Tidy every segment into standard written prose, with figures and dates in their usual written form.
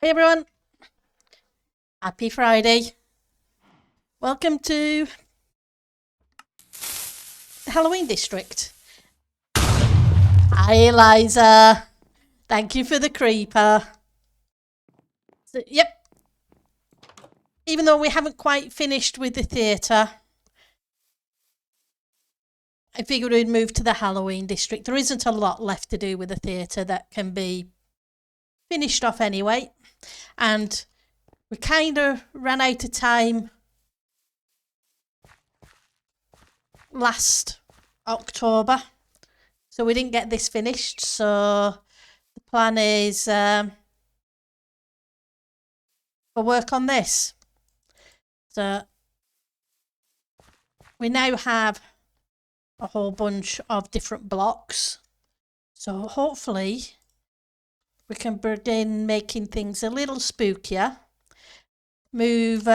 Hey everyone, happy Friday. Welcome to the Halloween district. Hi Eliza, thank you for the creeper. So, yep, even though we haven't quite finished with the theatre, I figured we'd move to the Halloween district. There isn't a lot left to do with the theatre that can be finished off anyway. And we kind of ran out of time last October. So we didn't get this finished. So the plan is for work on this. So we now have a whole bunch of different blocks. So hopefully we can begin making things a little spookier. Move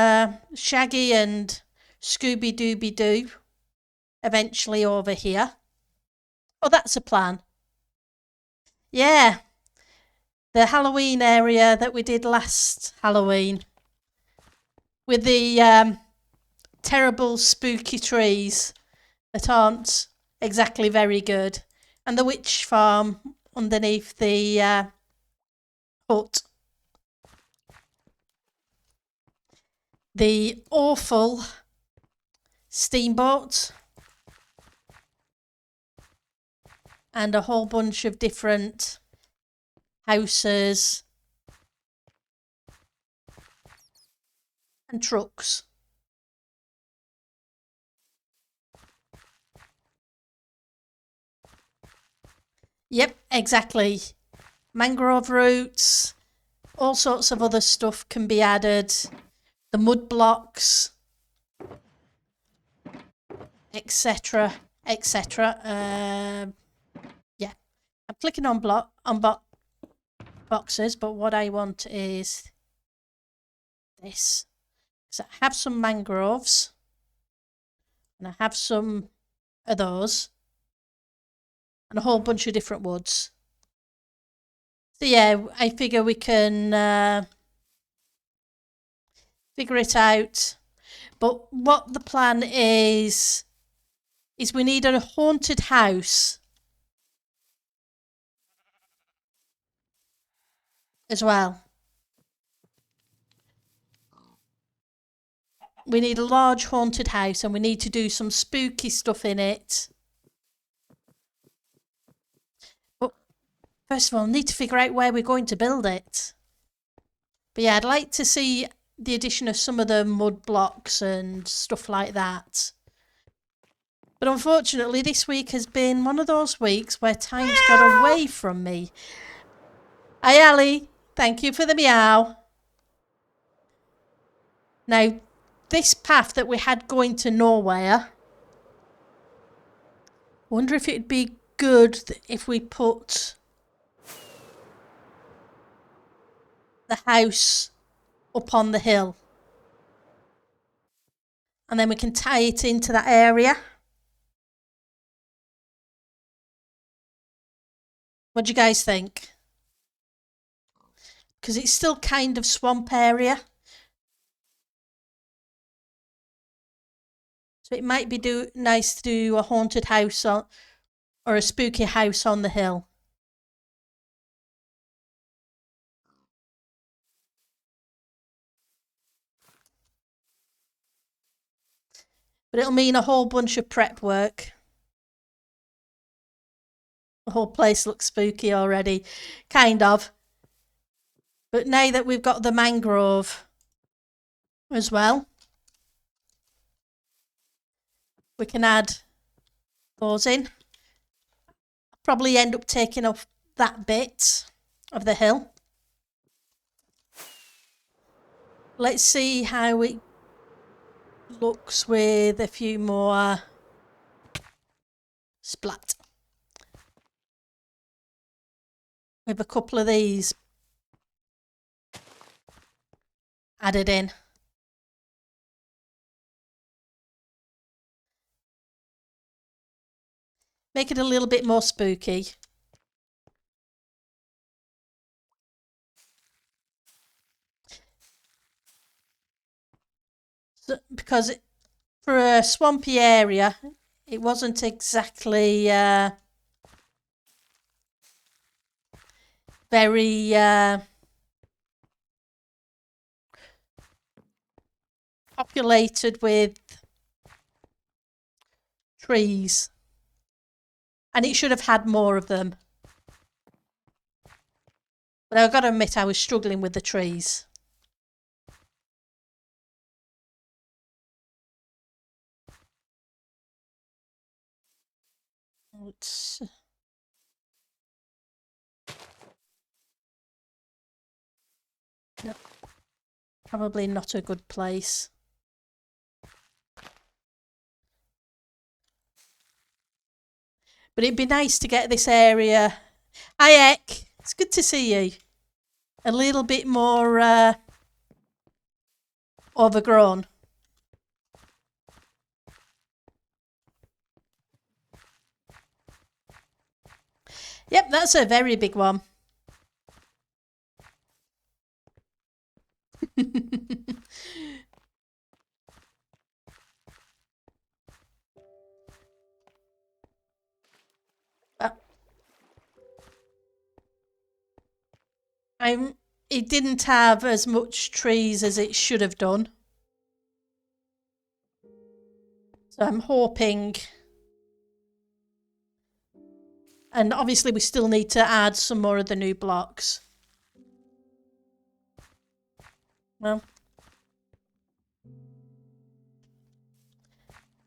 Shaggy and Scooby Dooby Doo eventually over here. Oh, that's a plan. Yeah, the Halloween area that we did last Halloween with the terrible spooky trees that aren't exactly very good, and the witch farm underneath the hut. The awful steamboat, and a whole bunch of different houses and trucks. Yep, exactly. Mangrove roots, all sorts of other stuff can be added. The mud blocks, etc., etc. Yeah, I'm clicking on boxes, but what I want is this. So I have some mangroves, and I have some of those, and a whole bunch of different woods. So yeah, I figure we can figure it out. But what the plan is we need a haunted house as well. We need a large haunted house, and we need to do some spooky stuff in it. But first of all, we need to figure out where we're going to build it. But yeah, I'd like to see the addition of some of the mud blocks and stuff like that. But unfortunately, this week has been one of those weeks where time's got away from me. Hi, Ali. Thank you for the meow. Now, this path that we had going to nowhere, I wonder if it'd be good if we put the house up on the hill. And then we can tie it into that area. What do you guys think? Because it's still kind of swamp area. So it might be nice to do a haunted house or a spooky house on the hill. But it'll mean a whole bunch of prep work. The whole place looks spooky already. Kind of. But now that we've got the mangrove as well, we can add those in. I'll probably end up taking off that bit of the hill. Let's see how it looks with a few more splat. With a couple of these added in. Make it a little bit more spooky. So, because for a swampy area, it wasn't exactly very populated with trees. And it should have had more of them. But I've got to admit, I was struggling with the trees. It's no, probably not a good place. But it'd be nice to get this area. Hi, Eck. It's good to see you. A little bit more overgrown. Yep, that's a very big one. It didn't have as much trees as it should have done. So I'm hoping. And obviously we still need to add some more of the new blocks. Well.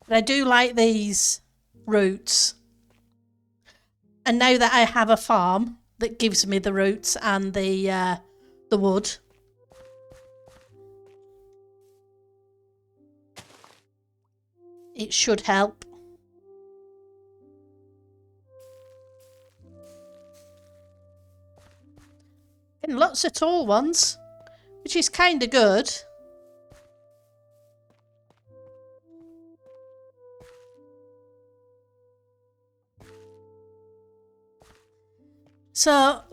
But I do like these roots. And now that I have a farm that gives me the roots and the wood. It should help. And lots of tall ones, which is kind of good. So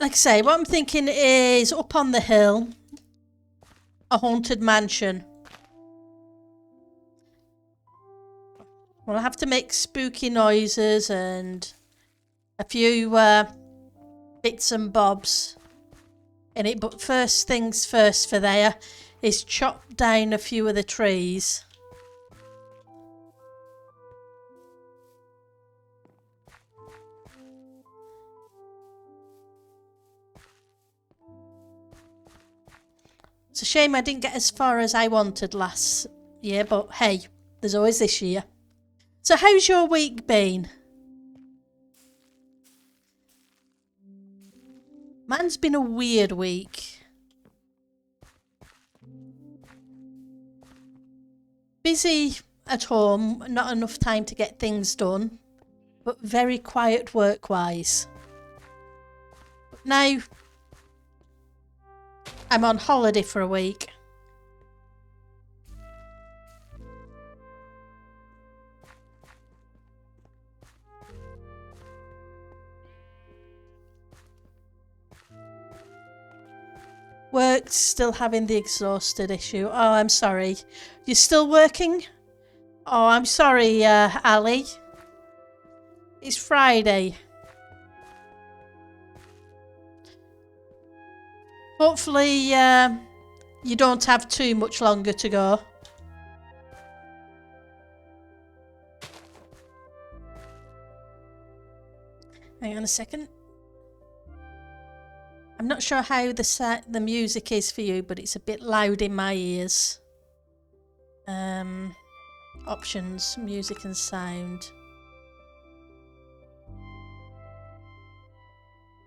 like I say, what I'm thinking is up on the hill, a haunted mansion. We'll have to make spooky noises and a few bits and bobs in it. But first things first for there is chop down a few of the trees. It's a shame I didn't get as far as I wanted last year, but hey, there's always this year. So how's your week been? Mine's been a weird week. Busy at home, not enough time to get things done, but very quiet work-wise. But now I'm on holiday for a week. Work's still having the exhausted issue. Oh, I'm sorry. You're still working? Oh, I'm sorry, Ali. It's Friday. Hopefully, you don't have too much longer to go. Hang on a second. I'm not sure how the music is for you, but it's a bit loud in my ears. Options, music and sound.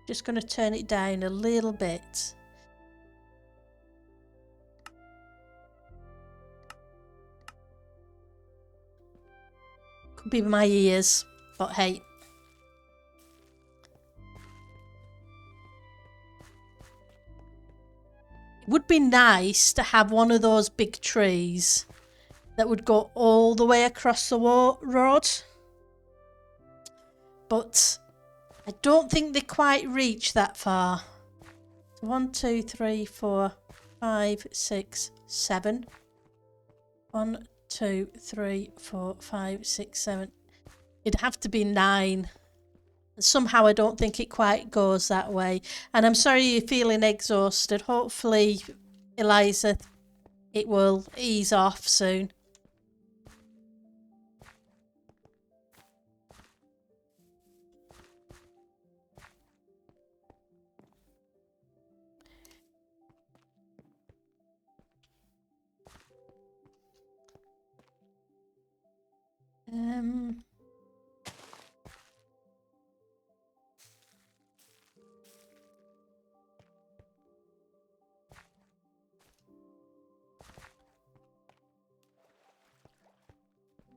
Just going to turn it down a little bit. Could be my ears, but hey. It would be nice to have one of those big trees that would go all the way across the road. But I don't think they quite reach that far. 1, 2, 3, 4, 5, 6, 7. 1, 2, 3, 4, 5, 6, 7. It'd have to be 9. Somehow I don't think it quite goes that way. And I'm sorry you're feeling exhausted. Hopefully, Eliza, it will ease off soon.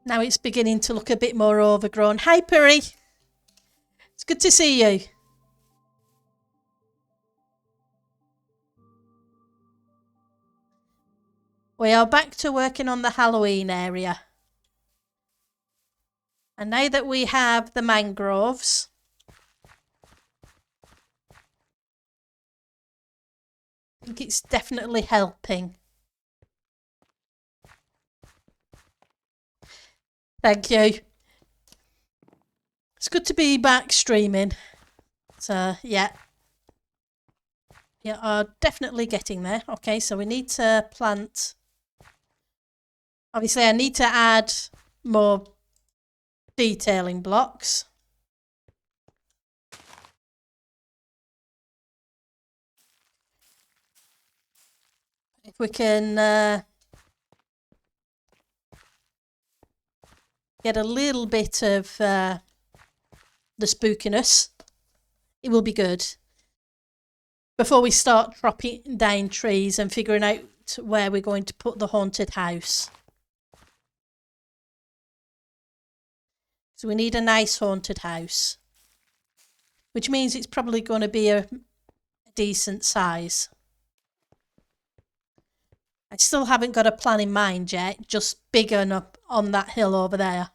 Now it's beginning to look a bit more overgrown. Hi, Puri. It's good to see you. We are back to working on the Halloween area. And now that we have the mangroves, I think it's definitely helping. Thank you. It's good to be back streaming. So, yeah. You are definitely getting there. Okay, so we need to plant. Obviously, I need to add more detailing blocks. If we can get a little bit of the spookiness, it will be good. Before we start chopping down trees and figuring out where we're going to put the haunted house. So we need a nice haunted house, which means it's probably going to be a decent size. I still haven't got a plan in mind yet, just big enough on that hill over there.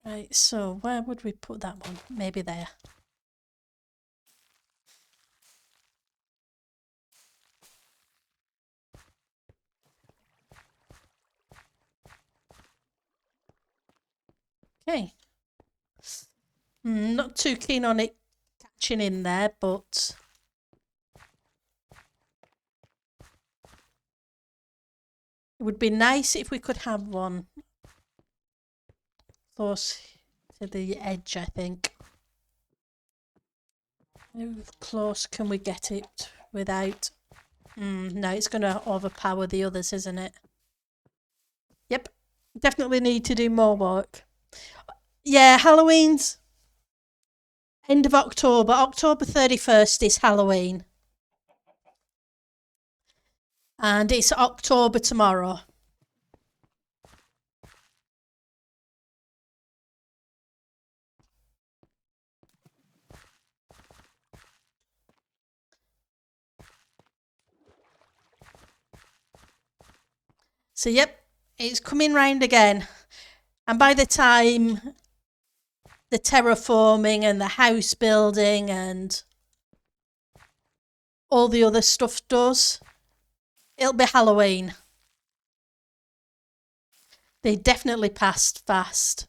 Right, so where would we put that one? Maybe there. Okay. Not too keen on it catching in there, but it would be nice if we could have one close to the edge, I think. How close can we get it without... no, it's going to overpower the others, isn't it? Yep. Definitely need to do more work. Yeah, Halloween's end of October. October 31st is Halloween. And it's October tomorrow. So, yep, it's coming round again. And by the time the terraforming and the house building and all the other stuff does, it'll be Halloween. They definitely passed fast.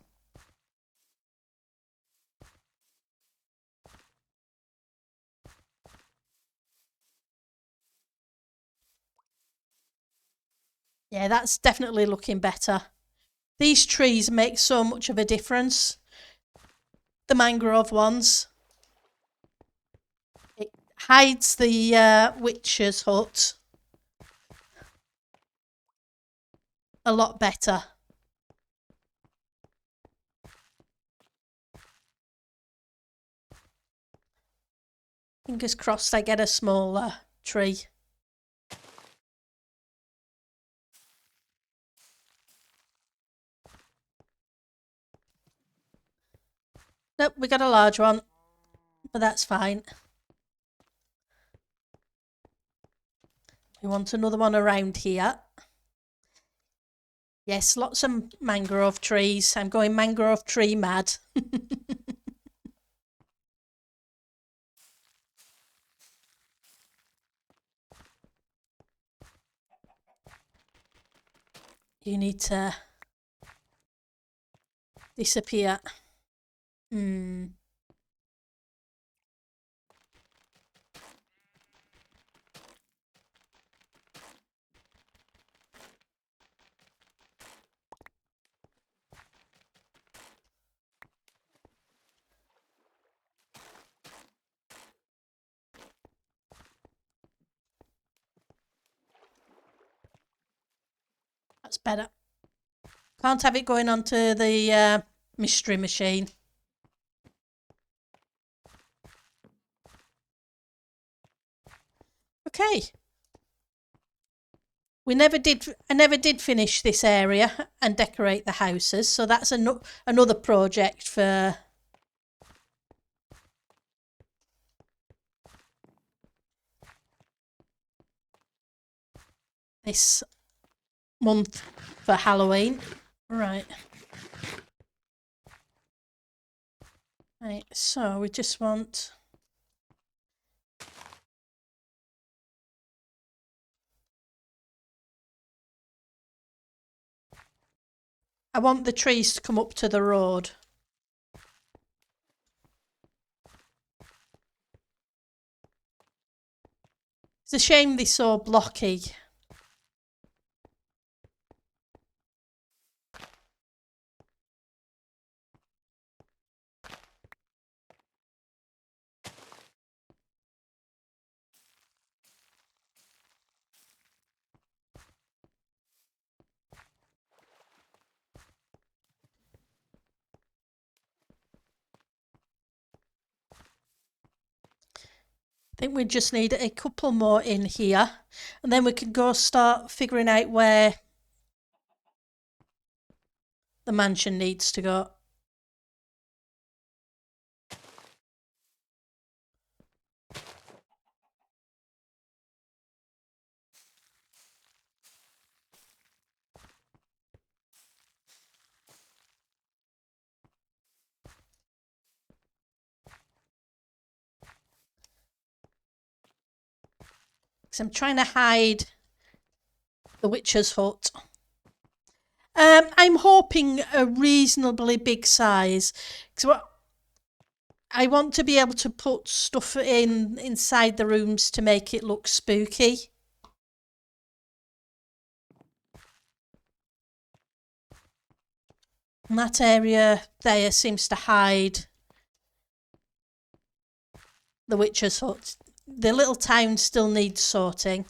Yeah, that's definitely looking better. These trees make so much of a difference. The mangrove ones. It hides the witch's hut a lot better. Fingers crossed I get a smaller tree. Nope, we got a large one, but that's fine. We want another one around here. Yes, lots of mangrove trees. I'm going mangrove tree mad. You need to disappear. That's better. Can't have it going onto the mystery machine. Okay. I never did finish this area and decorate the houses, so that's another project for this month for Halloween. Right. Right, so we just want... I want the trees to come up to the road. It's a shame they're so blocky. I think we just need a couple more in here, and then we can go start figuring out where the mansion needs to go. Because I'm trying to hide the witch's hut. I'm hoping a reasonably big size. Because I want to be able to put stuff inside the rooms to make it look spooky. And that area there seems to hide the witch's hut. The little town still needs sorting.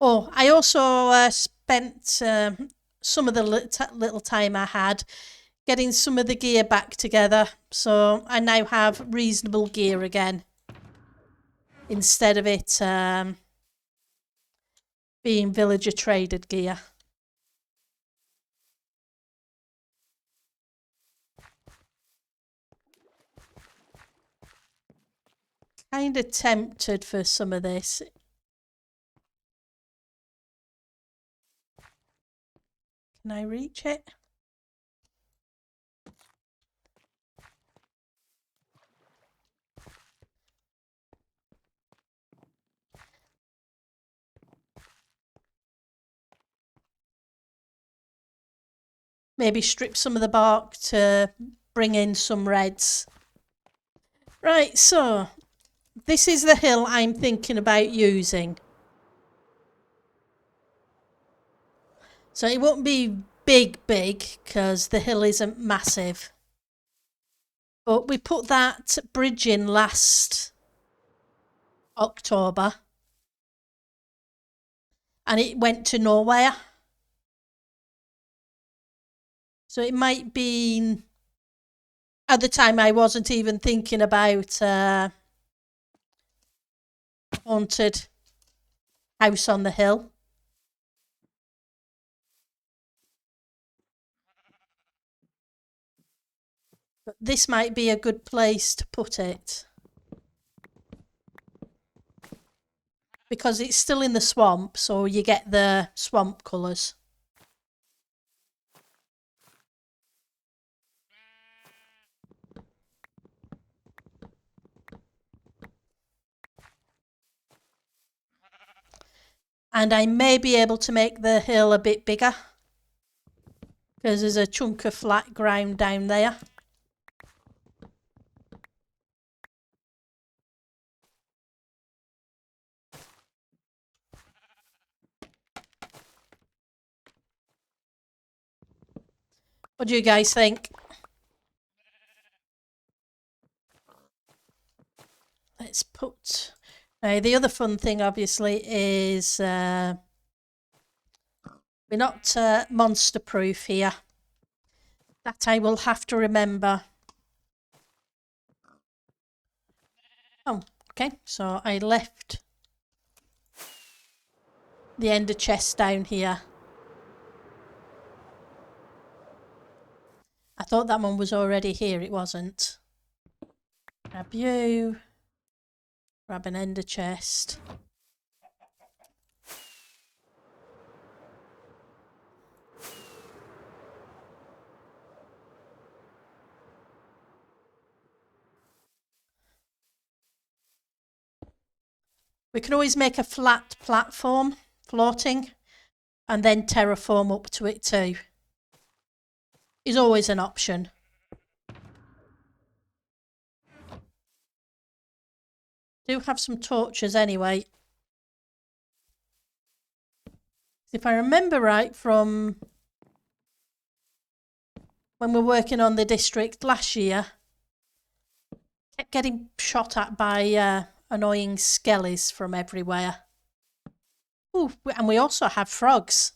Oh, I also spent some of the little time I had getting some of the gear back together. So I now have reasonable gear again. Instead of it being villager traded gear. Kind of tempted for some of this. Can I reach it? Maybe strip some of the bark to bring in some reds. Right, so this is the hill I'm thinking about using. So it won't be big, because the hill isn't massive. But we put that bridge in last October. And it went to nowhere. So it might be... At the time I wasn't even thinking about haunted house on the hill. But this might be a good place to put it. Because it's still in the swamp, so you get the swamp colours. And I may be able to make the hill a bit bigger because there's a chunk of flat ground down there. What do you guys think? Let's put... the other fun thing, obviously, is we're not monster-proof here. That I will have to remember. Oh, okay. So I left the ender chest down here. I thought that one was already here. It wasn't. Grab you. Grab an ender chest. We can always make a flat platform, floating, and then terraform up to it too. Is always an option. Do have some torches anyway. If I remember right from when we were working on the district last year, kept getting shot at by annoying skellies from everywhere. Ooh, and we also have frogs.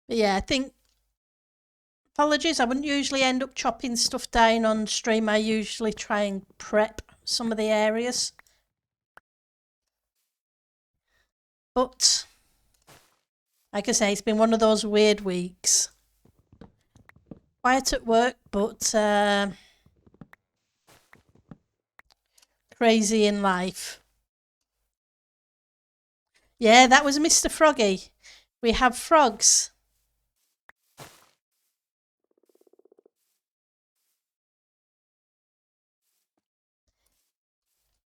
But yeah, I think, apologies, I wouldn't usually end up chopping stuff down on stream. I usually try and prep some of the areas. But, like I say, it's been one of those weird weeks. Quiet at work, but crazy in life. Yeah, that was Mr. Froggy. We have frogs.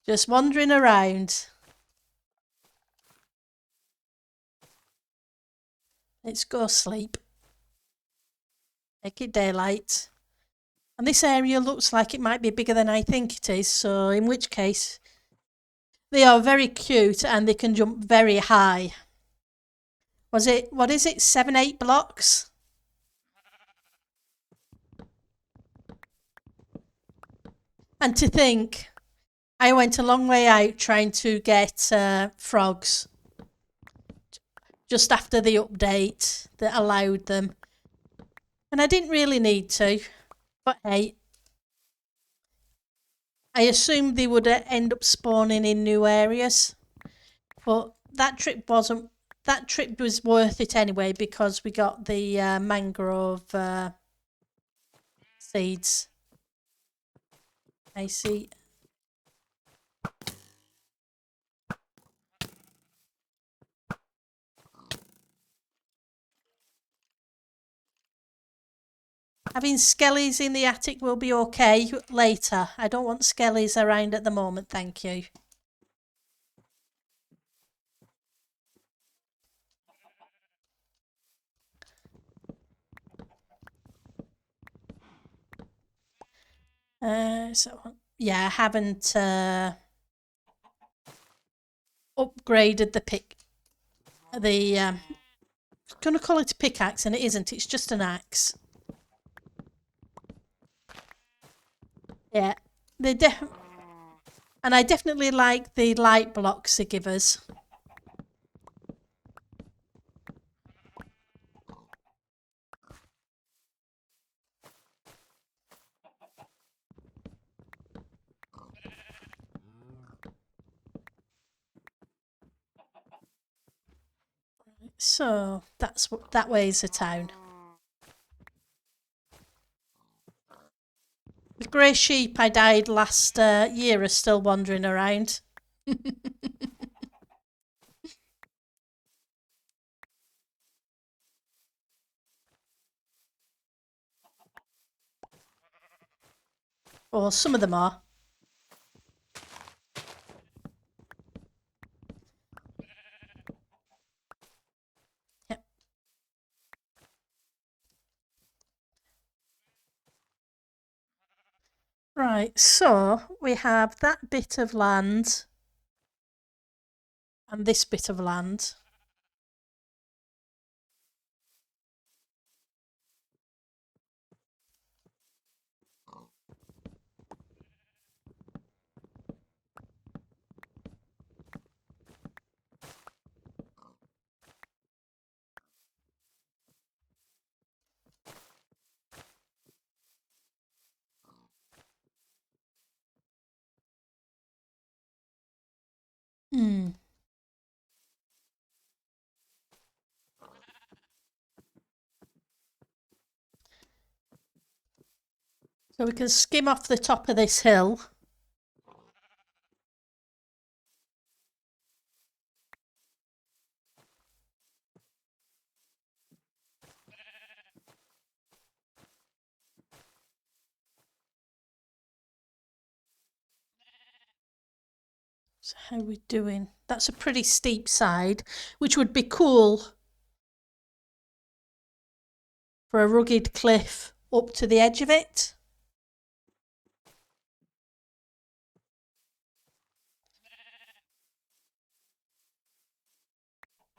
Just wandering around. Let's go sleep. Make it daylight. And this area looks like it might be bigger than I think it is, so in which case they are very cute and they can jump very high. What is it, 7-8 blocks? And to think, I went a long way out trying to get frogs just after the update that allowed them. And I didn't really need to, but hey, I assumed they would end up spawning in new areas. But that trip was worth it anyway because we got the mangrove seeds. I see. Having skellies in the attic will be okay later. I don't want skellies around at the moment, thank you. So yeah, I haven't upgraded the I'm gonna call it a pickaxe and it isn't, it's just an axe. Yeah, and I definitely like the light blocks they give us. So that way is the town. The grey sheep I died last year are still wandering around. Or some of them are. Yep. Right, so we have that bit of land and this bit of land. Hmm. So we can skim off the top of this hill. So how are we doing? That's a pretty steep side, which would be cool for a rugged cliff up to the edge of it.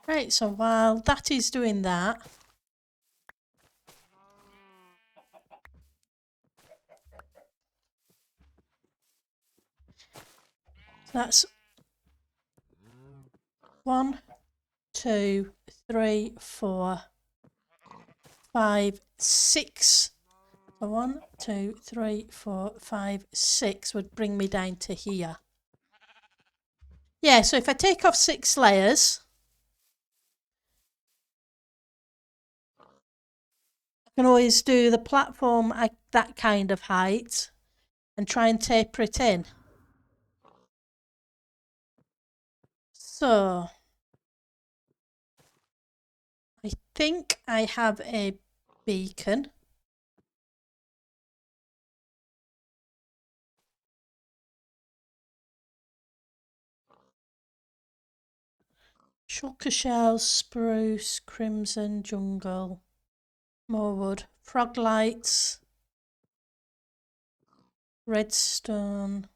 Right, so while that is doing that, that's 1, 2, 3, 4, 5, 6. So 1, 2, 3, 4, 5, 6 would bring me down to here. Yeah, so if I take off 6 layers, I can always do the platform at that kind of height and try and taper it in. So I think I have a beacon. Shulker shells, spruce, crimson, jungle, more wood, frog lights, redstone,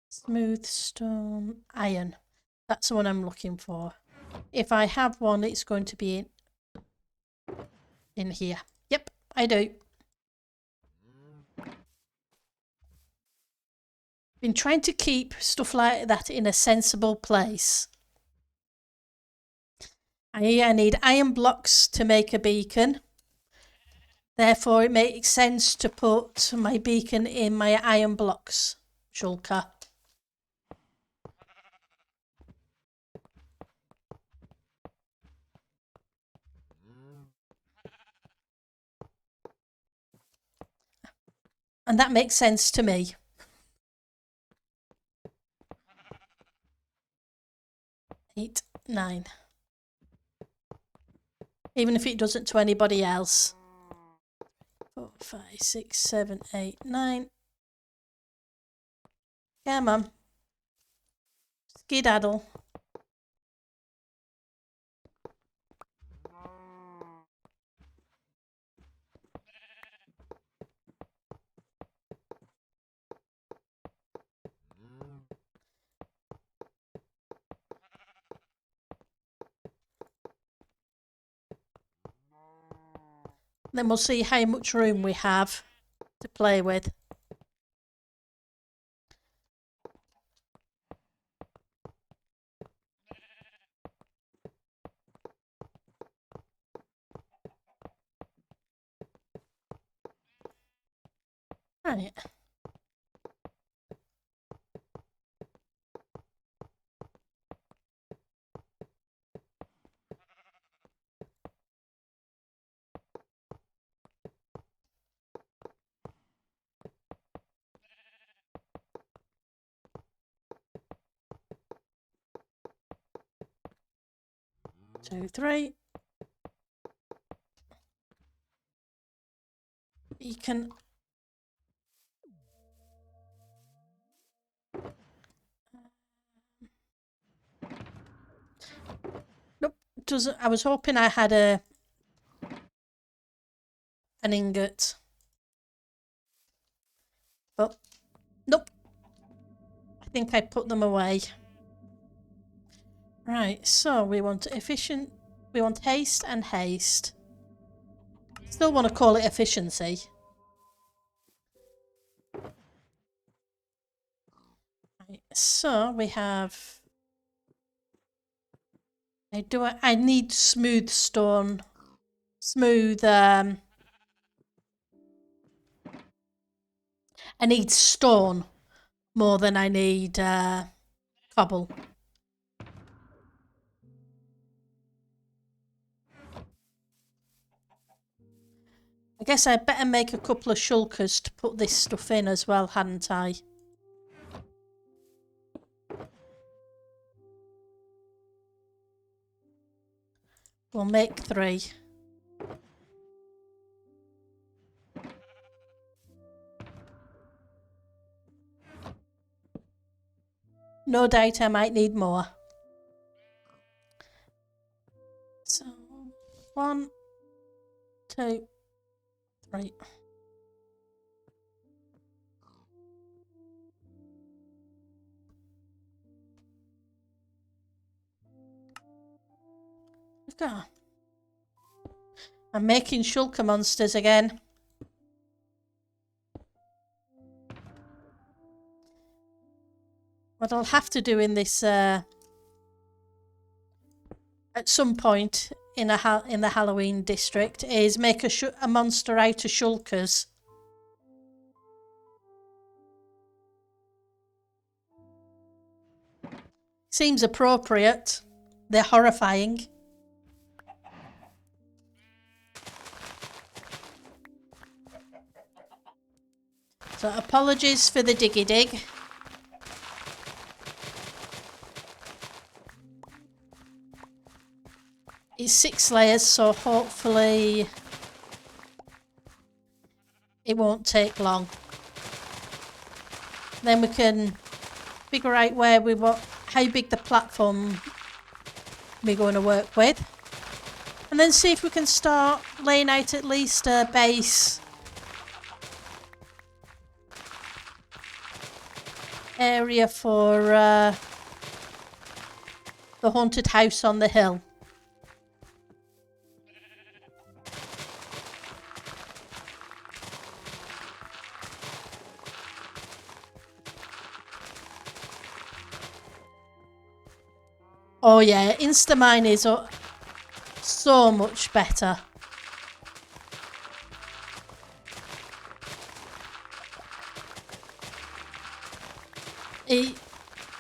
smooth stone, iron. That's the one I'm looking for. If I have one, it's going to be in here. Yep, I do. Been trying to keep stuff like that in a sensible place. I need iron blocks to make a beacon. Therefore, it makes sense to put my beacon in my iron blocks shulker. And that makes sense to me. Eight, 9. Even if it doesn't to anybody else. 4, 5, 6, 7, 8, 9. Come on. Skedaddle. Then we'll see how much room we have to play with. Right. Two, 3. Beacon doesn't. I was hoping I had an ingot, but nope. I think I put them away. Right, so we want efficient. We want haste and haste. Still want to call it efficiency. Right, so we have. I need smooth stone. Smooth. I need stone more than I need cobble. I guess I'd better make a couple of shulkers to put this stuff in as well, hadn't I? We'll make 3. No doubt I might need more. So, 1, 2, 3. Go. I'm making shulker monsters again. What I'll have to do in this at some point in the Halloween district is make a monster out of shulkers. Seems appropriate. They're horrifying. So apologies for the diggy dig. It's 6 layers, so hopefully it won't take long. Then we can figure out where we want, how big the platform we're going to work with, and then see if we can start laying out at least a base area for the haunted house on the hill. Oh yeah, Instamine is so much better.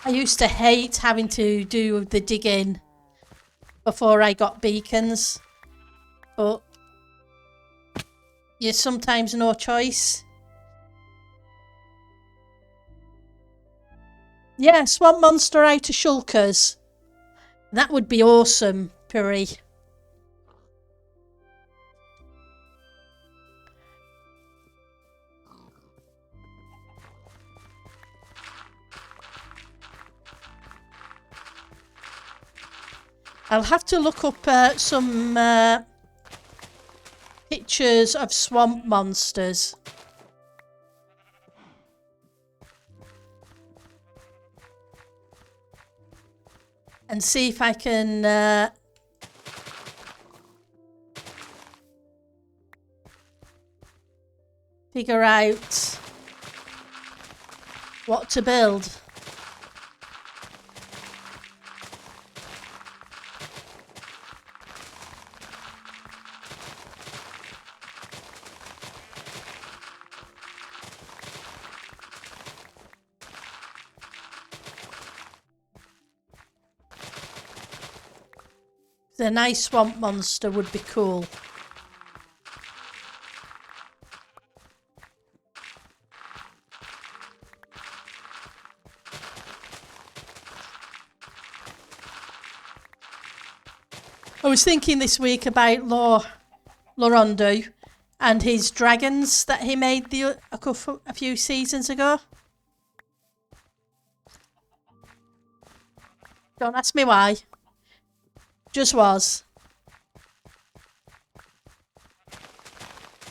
I used to hate having to do the digging before I got beacons, but you sometimes no choice. Yeah, swamp monster out of shulkers. That would be awesome, Puri. I'll have to look up some pictures of swamp monsters. And see if I can figure out what to build. The nice swamp monster would be cool. I was thinking this week about Lorondu and his dragons that he made a few seasons ago. Don't ask me why. Just was.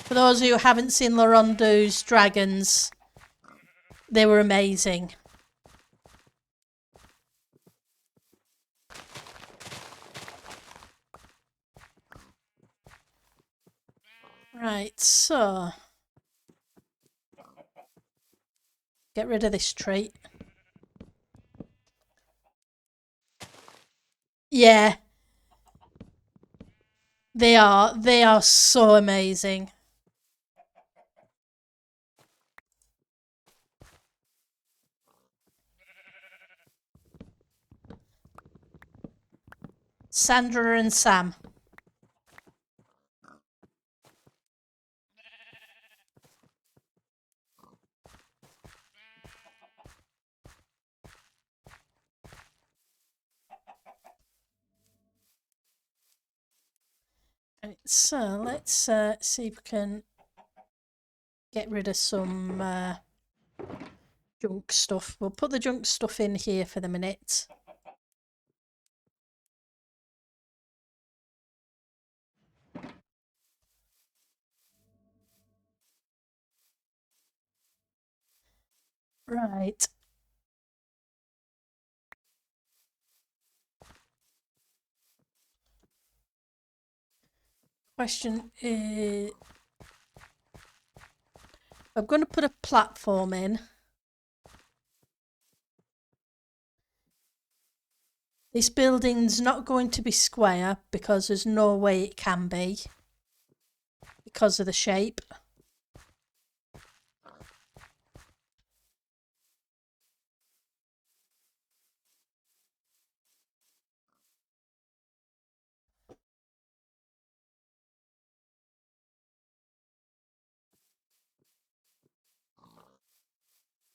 For those who haven't seen Larondo's dragons, they were amazing. Right, so get rid of this tree. Yeah. They are so amazing. Sandra and Sam. Right, so let's see if we can get rid of some junk stuff. We'll put the junk stuff in here for the minute. Right. Question is, I'm going to put a platform in. This building's not going to be square because there's no way it can be because of the shape.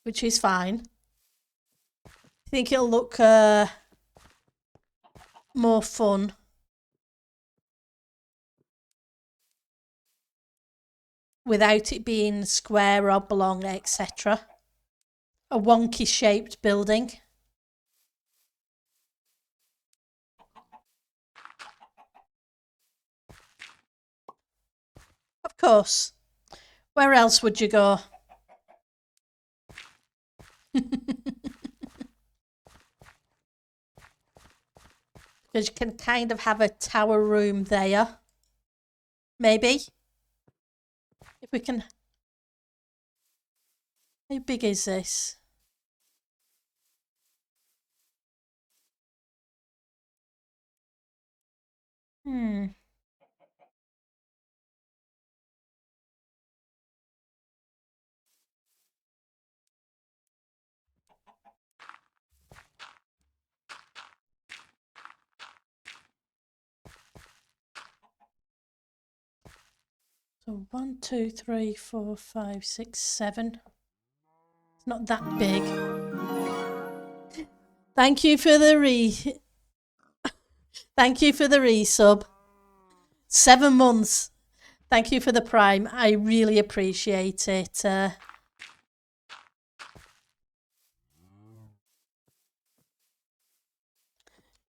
Which is fine. I think it'll look more fun. Without it being square, oblong, etc. A wonky shaped building. Of course. Where else would you go? Because you can kind of have a tower room there. Maybe. If we can. How big is this? So 1, 2, 3, 4, 5, 6, 7. It's not that big. Thank you for the Thank you for the resub. 7 months. Thank you for the Prime. I really appreciate it.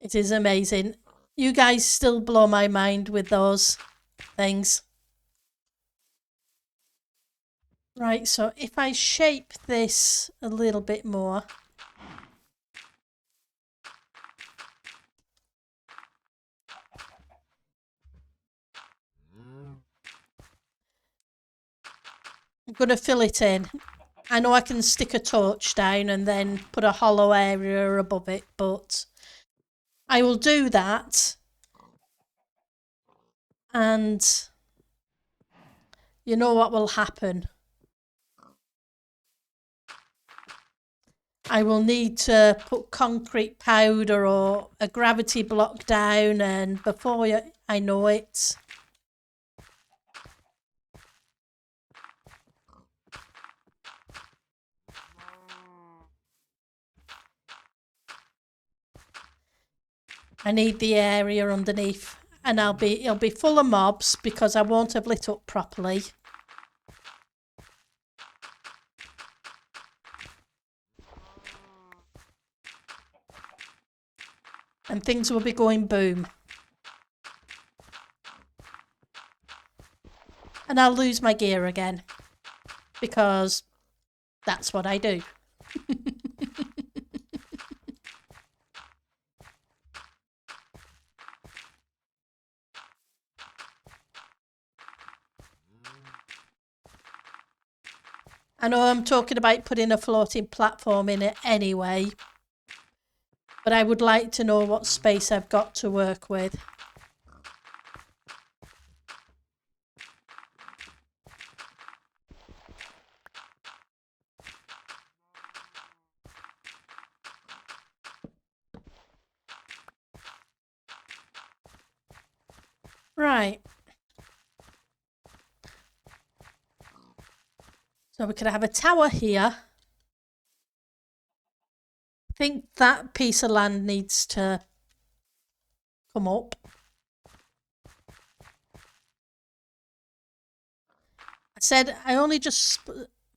It is amazing. You guys still blow my mind with those things. Right, so if I shape this a little bit more. I'm going to fill it in. I know I can stick a torch down and then put a hollow area above it, but I will do that. And you know what will happen? I will need to put concrete powder or a gravity block down, and before I know it, I need the area underneath, and it'll be full of mobs because I won't have lit up properly. And things will be going boom. and I'll lose my gear again because that's what I do. I know I'm talking about putting a floating platform in it anyway, but I would like to know what space I've got to work with. Right. So we could have a tower here. I think that piece of land needs to come up. I said I only just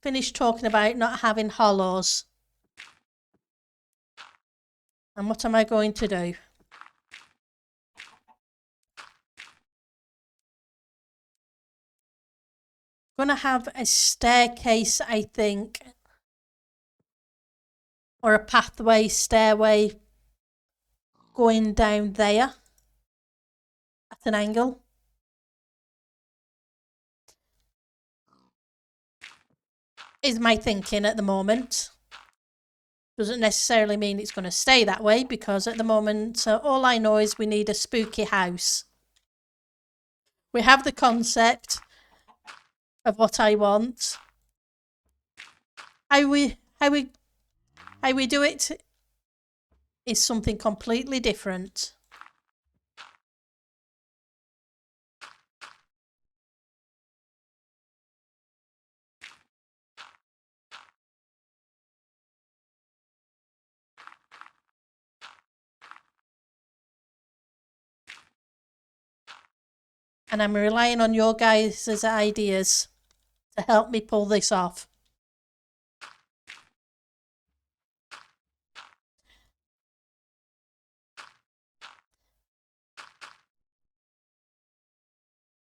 finished talking about not having hollows. And what am I going to do? I'm going to have a staircase, I think, or a pathway, stairway going down there at an angle. Is my thinking at the moment. Doesn't necessarily mean it's going to stay that way, because at the moment all I know is we need a spooky house. We have the concept of what I want. How we do it is something completely different. And I'm relying on your guys' ideas to help me pull this off.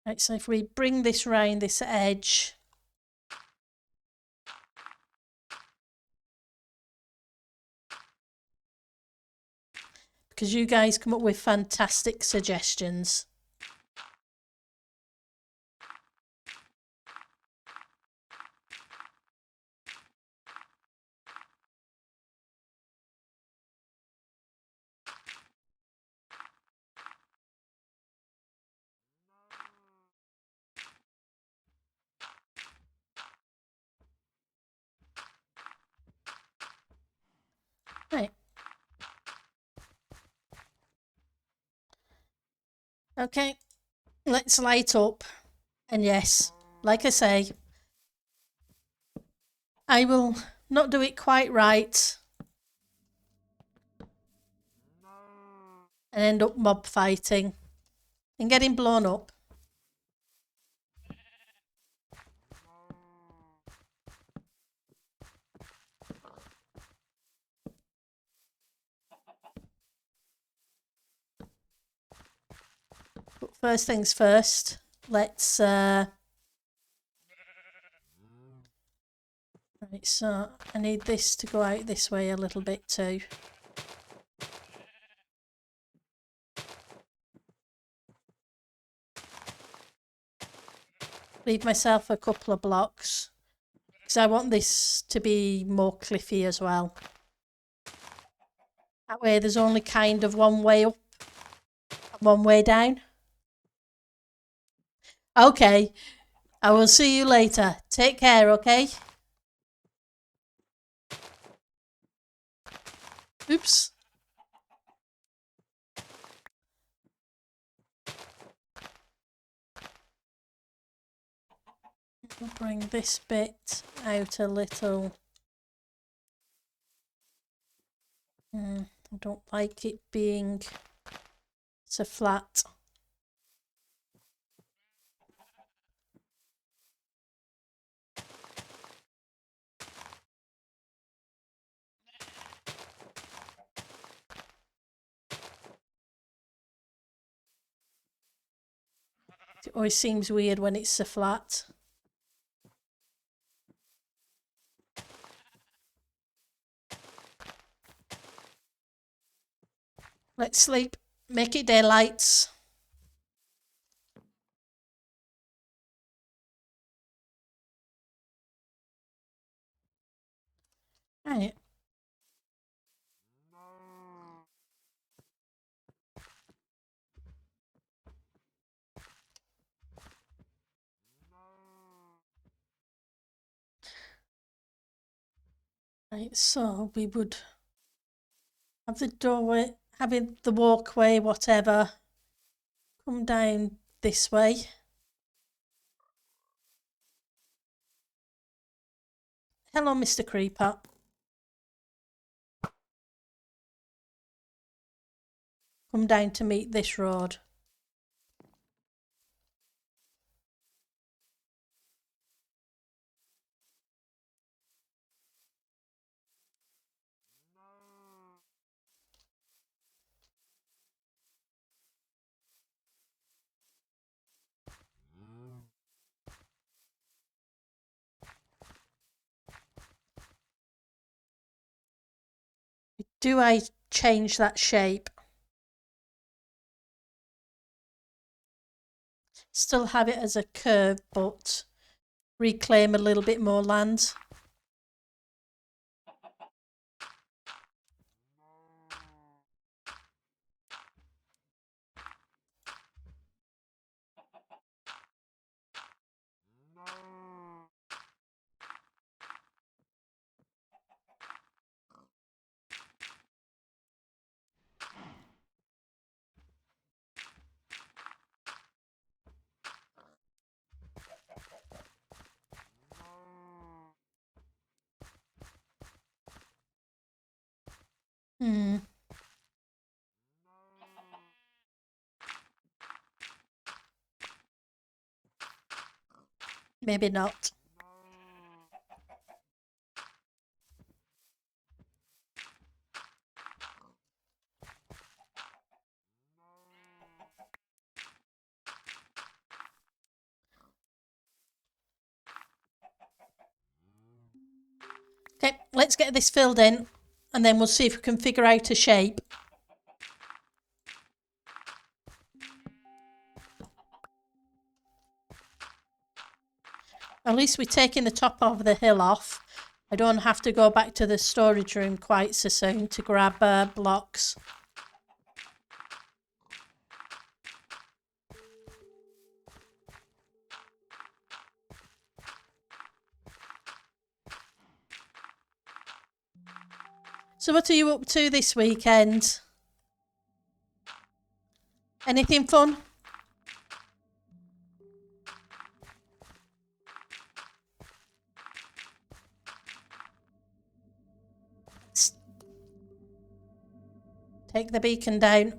Right, so if we bring this round this edge, because you guys come up with fantastic suggestions. Right. Okay, let's light up. And yes, like I say, I will not do it quite right and end up mob fighting and getting blown up. But first things first, let's right, so I need this to go out this way a little bit too. Leave myself a couple of blocks because I want this to be more cliffy as well. That way there's only kind of one way up and one way down. Okay, I will see you later. Take care, okay? Oops. I'll bring this bit out a little. I don't like it being so flat. It always seems weird when it's so flat. Let's sleep. Make it daylight. Right. Right, so we would have the doorway, having the walkway, whatever, come down this way. Hello, Mr. Creeper. Come down to meet this road. Do I change that shape? Still have it as a curve, but reclaim a little bit more land. Maybe not. Okay, let's get this filled in and then we'll see if we can figure out a shape. At least we're taking the top of the hill off. I don't have to go back to the storage room quite so soon to grab blocks. So what are you up to this weekend? Anything fun? Take the beacon down.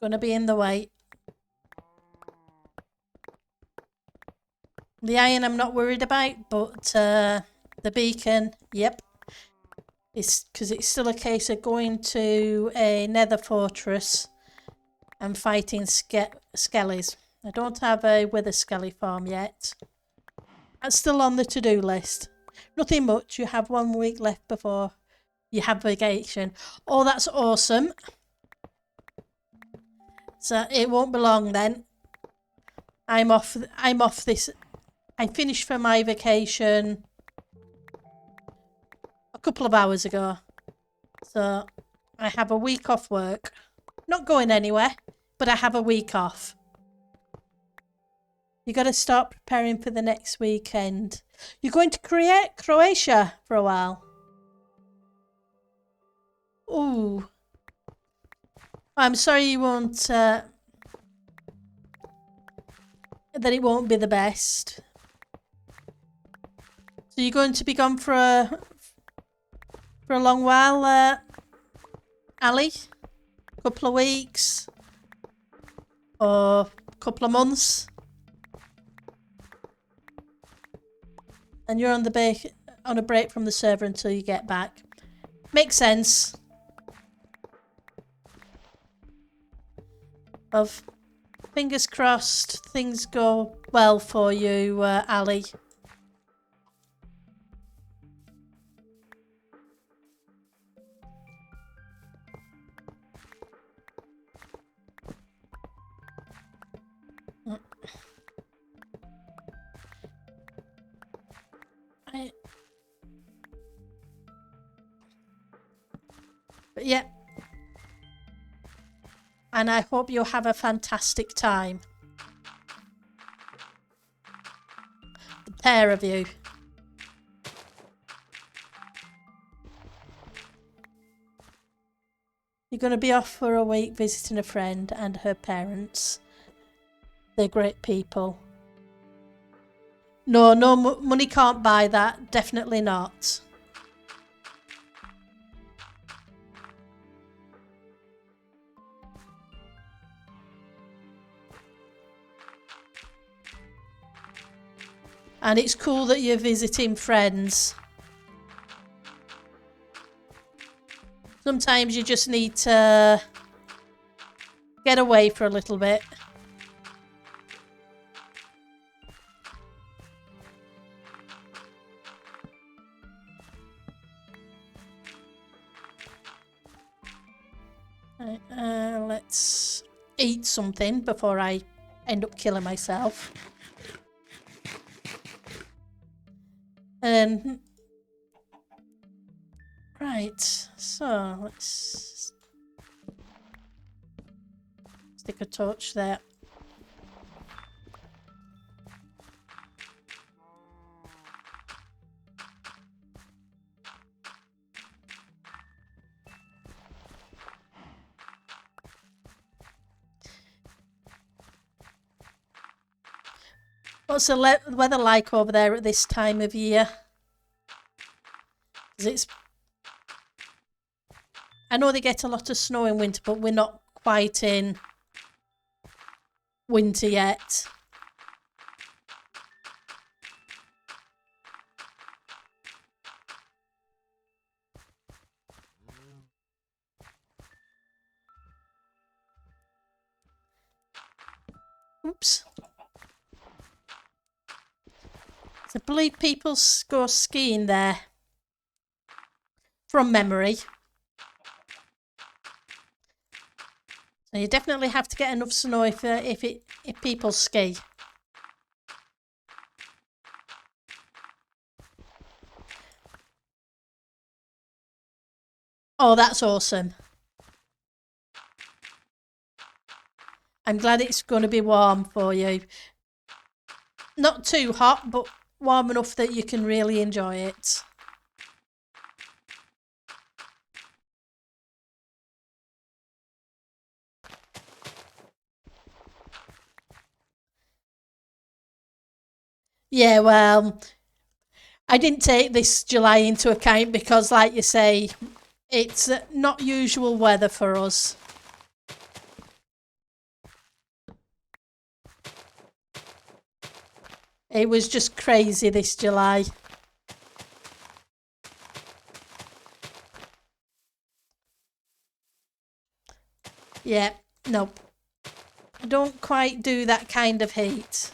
Gonna be in the way. The iron I'm not worried about, but the beacon, yep. It's because it's still a case of going to a nether fortress and fighting skellies. I don't have a wither skelly farm yet. That's still on the to-do list. Nothing much. You have 1 week left before you have vacation. Oh, that's awesome. So it won't be long then. I'm off this. I finished for my vacation a couple of hours ago. So I have a week off work. Not going anywhere, but I have a week off. You got to start preparing for the next weekend. You're going to Croatia for a while. Ooh. I'm sorry you won't, that it won't be the best. So you're going to be gone for a long while, Ali? Couple of weeks? Or couple of months? And you're on a break from the server until you get back. Makes sense. of fingers crossed things go well for you, Ali. But yeah. And I hope you have a fantastic time. The pair of you. You're going to be off for a week visiting a friend and her parents. They're great people. No, money can't buy that. Definitely not. And it's cool that you're visiting friends. Sometimes you just need to get away for a little bit. Right, let's eat something before I end up killing myself. Right, so let's stick a torch there. What's the weather like over there at this time of year? 'Cause I know they get a lot of snow in winter, but we're not quite in winter yet. Oops. I believe people go skiing there from memory. So you definitely have to get enough snow if people ski. Oh, that's awesome. I'm glad it's going to be warm for you. Not too hot, but warm enough that you can really enjoy it. Yeah, well, I didn't take this July into account because, like you say, it's not usual weather for us. It was just crazy this July. Yeah, nope. I don't quite do that kind of heat.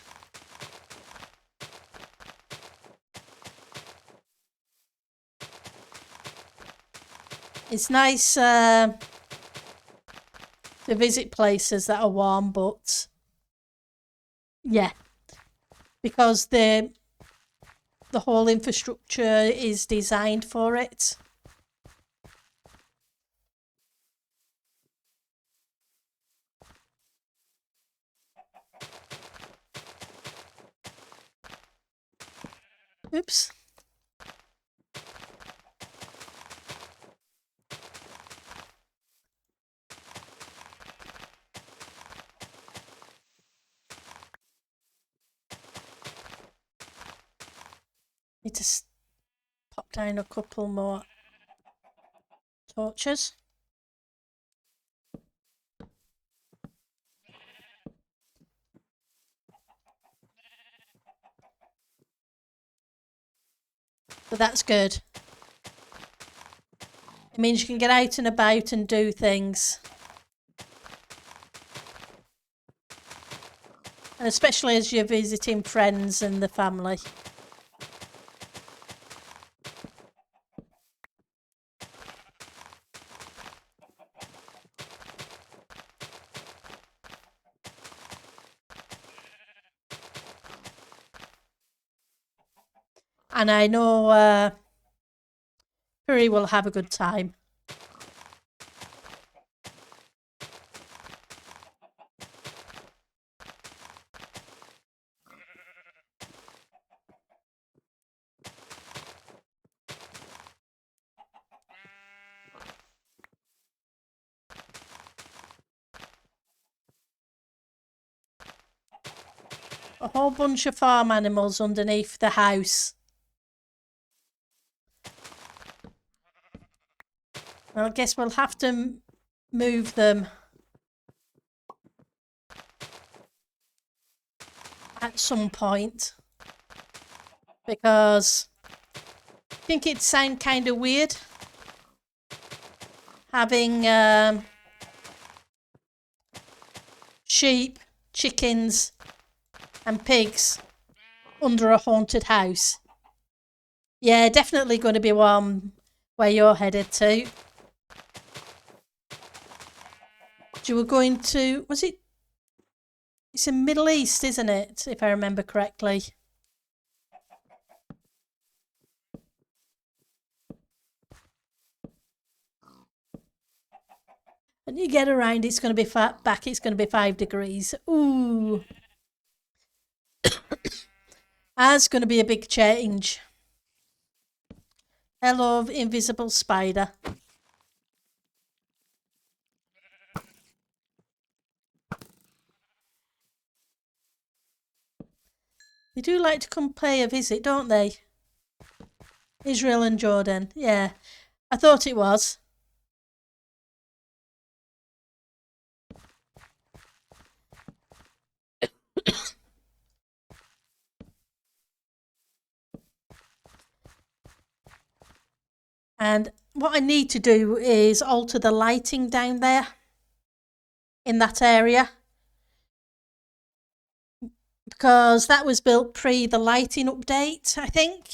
It's nice to visit places that are warm, but yeah, because the whole infrastructure is designed for it. Oops. Need to pop down a couple more torches. But that's good. It means you can get out and about and do things. And especially as you're visiting friends and the family. And I know Puri will have a good time. A whole bunch of farm animals underneath the house. Well, I guess we'll have to move them at some point, because I think it'd sound kind of weird having sheep, chickens and pigs under a haunted house. Yeah, definitely going to be warm where you're headed to. You were going to, was it? It's in Middle East, isn't it? If I remember correctly. When you get around, it's going to be back. It's going to be 5 degrees. Ooh, that's going to be a big change. Hello, invisible spider. They do like to come pay a visit, don't they? Israel and Jordan. Yeah, I thought it was. And what I need to do is alter the lighting down there in that area, because that was built pre the lighting update, I think.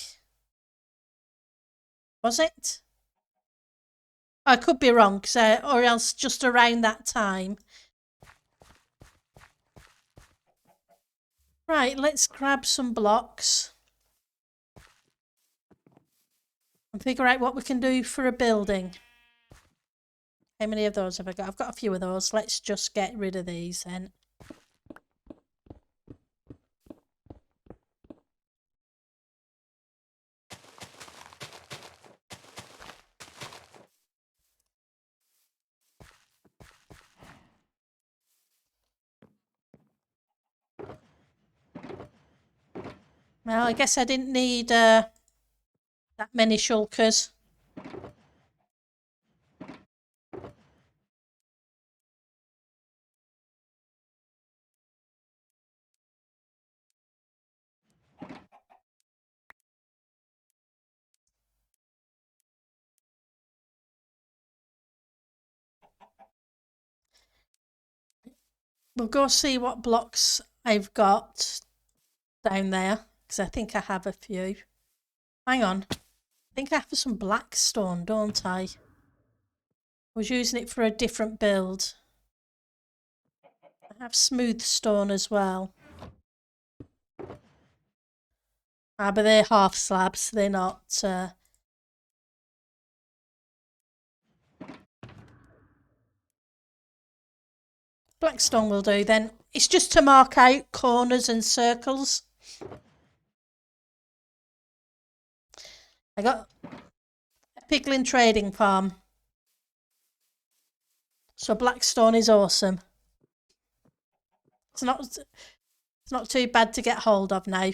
Was it? I could be wrong, or else just around that time. Right, let's grab some blocks and figure out what we can do for a building. How many of those have I got? I've got a few of those. Let's just get rid of these then. Well, I guess I didn't need that many shulkers. We'll go see what blocks I've got down there, because I think I have a few. Hang on. I think I have some black stone, don't I? I was using it for a different build. I have smooth stone as well. Ah, but they're half slabs. They're not... Black stone will do then. It's just to mark out corners and circles. I got a piglin trading farm. So Blackstone is awesome. It's not too bad to get hold of now.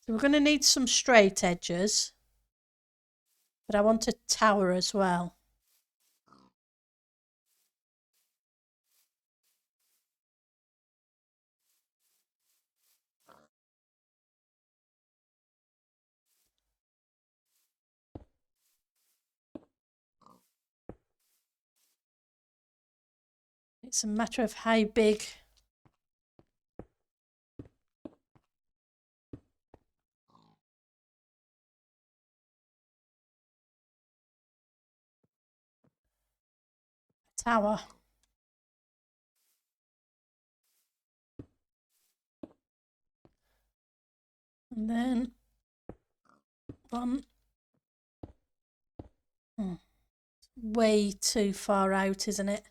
So we're going to need some straight edges, but I want a tower as well. It's a matter of how big a tower. And then one. Way too far out, isn't it?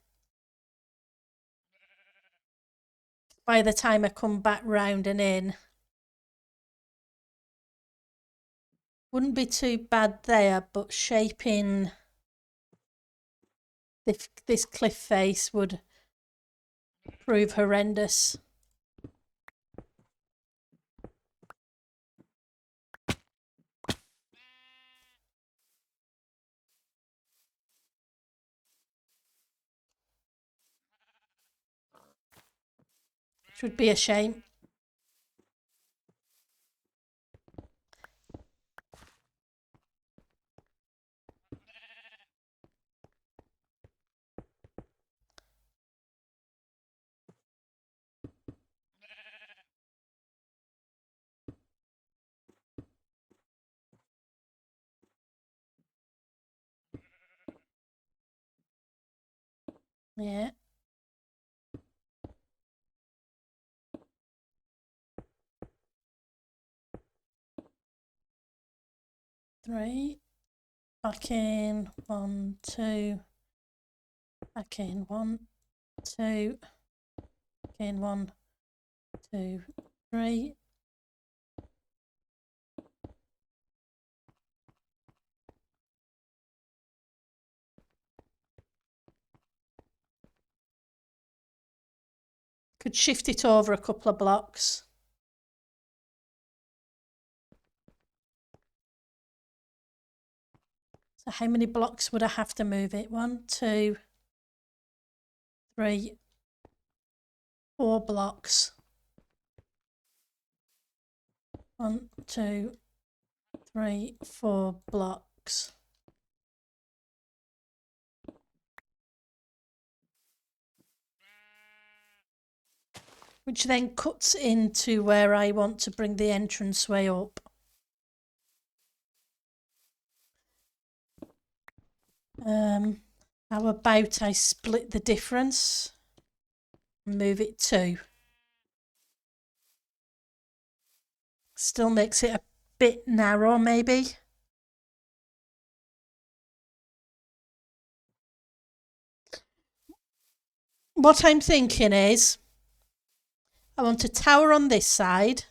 By the time I come back round and in, wouldn't be too bad there, but shaping this cliff face would prove horrendous. Which would be a shame. Yeah. Three. Back in. 1, 2. Back in. 1, 2. Back in. 1, 2, 3. Could shift it over a couple of blocks. So how many blocks would I have to move it? 1, 2, 3, 4 blocks. 1, 2, 3, 4 blocks. Which then cuts into where I want to bring the entranceway up. How about I split the difference and move it 2? Still makes it a bit narrow, maybe. What I'm thinking is, I want a tower on this side.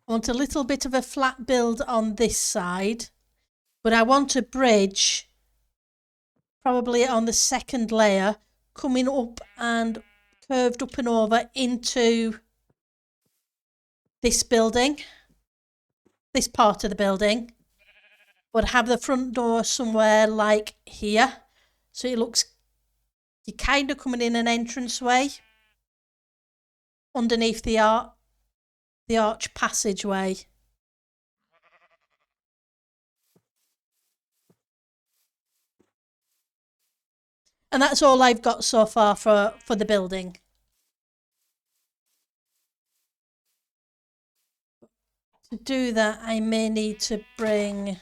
I want a little bit of a flat build on this side, but I want a bridge probably on the second layer coming up and curved up and over into this building, this part of the building, but have the front door somewhere like here, so it looks you're kind of coming in an entranceway underneath the arch passageway. And that's all I've got so far for the building. To do that, I may need to bring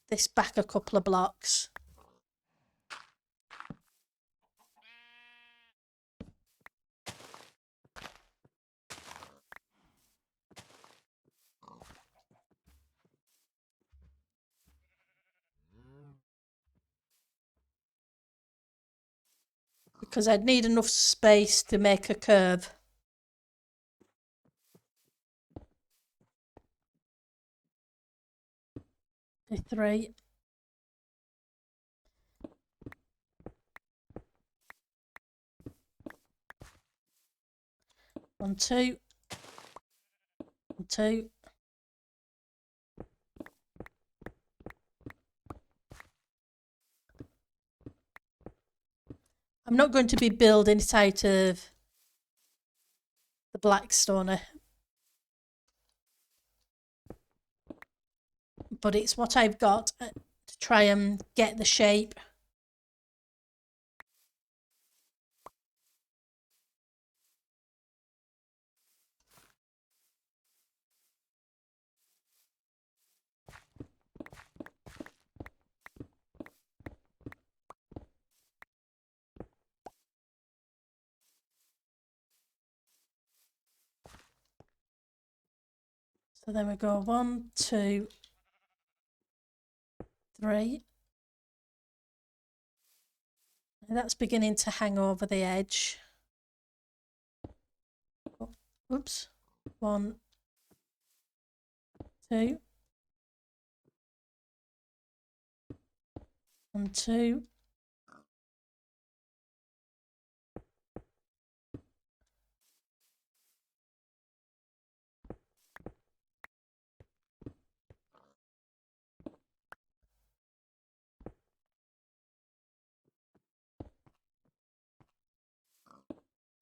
this back a couple of blocks. Because I'd need enough space to make a curve. Three. One, 2. 1, 2. I'm not going to be building it out of the black stone. but it's what I've got to try and get the shape. So then we go 1, 2, 3. And that's beginning to hang over the edge. Oh, oops. 1, 2. 1, 2.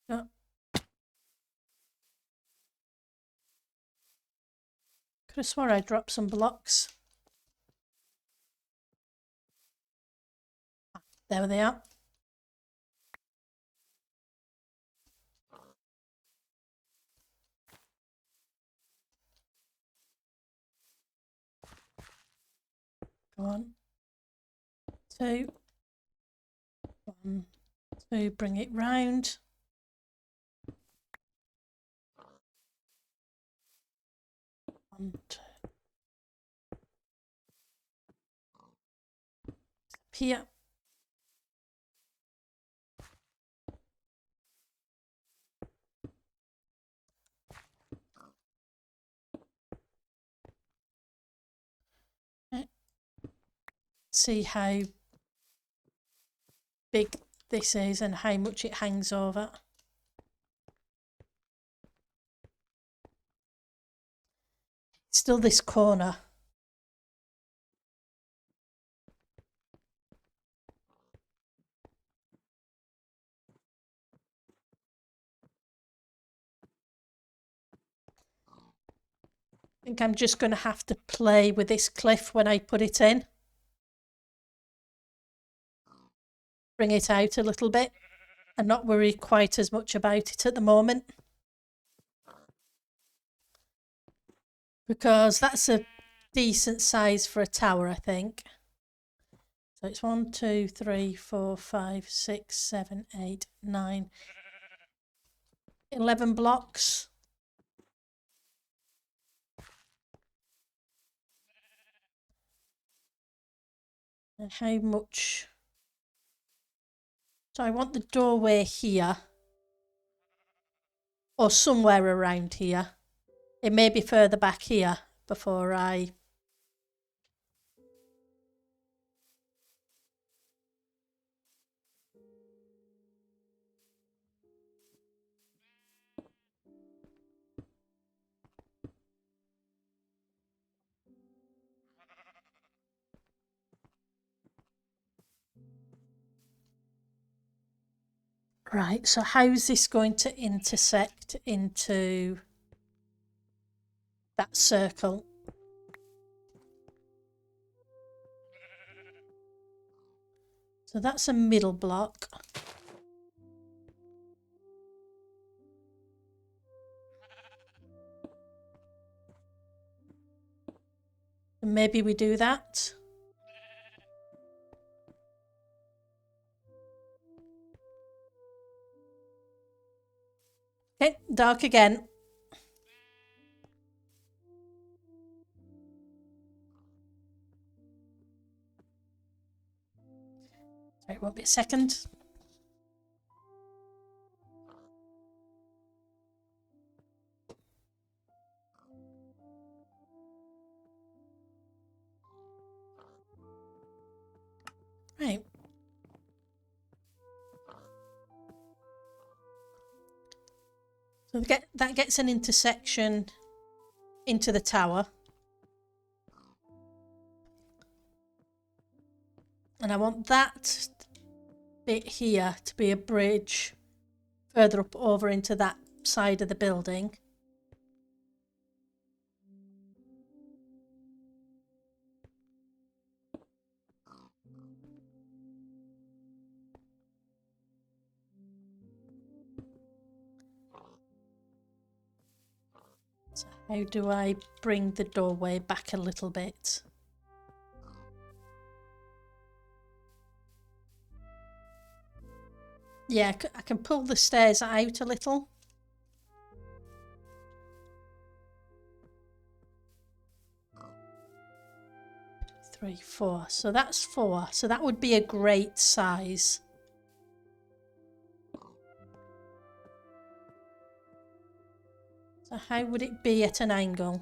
Oh. Could have swore I dropped some blocks. There they are. Go on. 2. 1, 2. Bring it round. One, 2. Here. See how big this is and how much it hangs over. Still this corner. I think I'm just going to have to play with this cliff when I put it in. Bring it out a little bit and not worry quite as much about it at the moment. Because that's a decent size for a tower, I think. So it's 1, 2, 3, 4, 5, 6, 7, 8, 9, 11 blocks. And how much? So I want the doorway here. Or somewhere around here. It may be further back here before I... Right, so how's this going to intersect into that circle? So that's a middle block. And maybe we do that. Okay, dark again. Sorry, it won't be a second. Right. So that gets an intersection into the tower. And I want that bit here to be a bridge further up over into that side of the building. How do I bring the doorway back a little bit? Yeah, I can pull the stairs out a little. Three, four. So that's 4. So that would be a great size. So how would it be at an angle?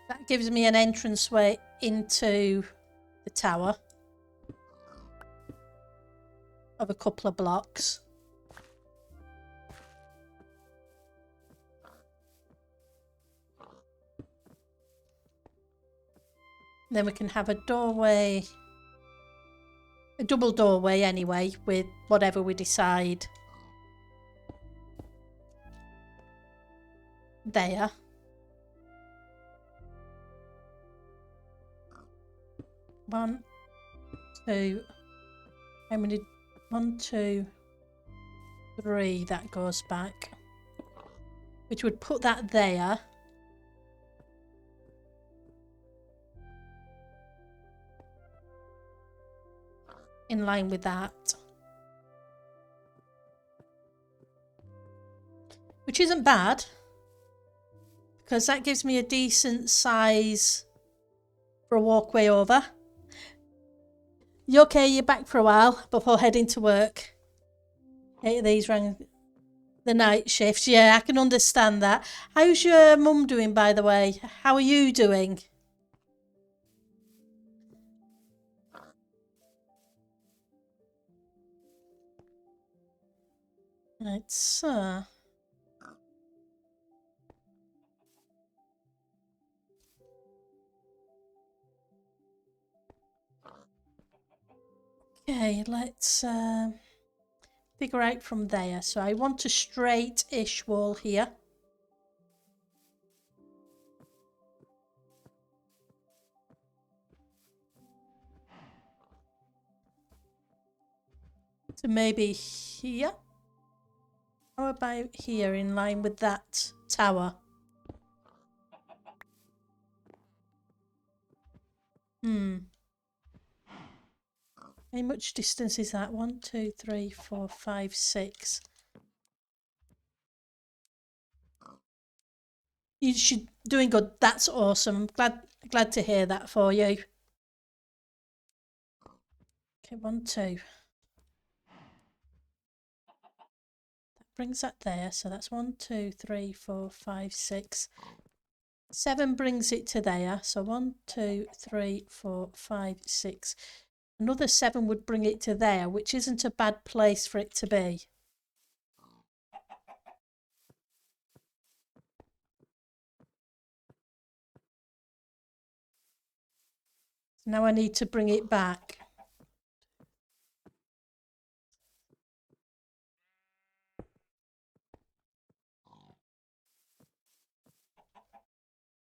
That gives me an entranceway into the tower of a couple of blocks. Then we can have a doorway, a double doorway anyway, with whatever we decide there. One, two, how many? 1, 2, 3, that goes back. Which would put that there. In line with that. Which isn't bad. Because that gives me a decent size for a walkway over. You okay? You're back for a while before heading to work. Hey, these rang the night shifts. Yeah, I can understand that. How's your mum doing, by the way? How are you doing? Right, so... Okay, let's figure out from there. So I want a straight-ish wall here. So maybe here. How about here in line with that tower? How much distance is that? 1, 2, 3, 4, 5, 6. You should doing good. That's awesome. Glad to hear that for you. Okay, 1, 2. That brings that there. So that's 1, 2, 3, 4, 5, 6. 7 brings it to there. So 1, 2, 3, 4, 5, 6. Another 7 would bring it to there, which isn't a bad place for it to be. Now I need to bring it back.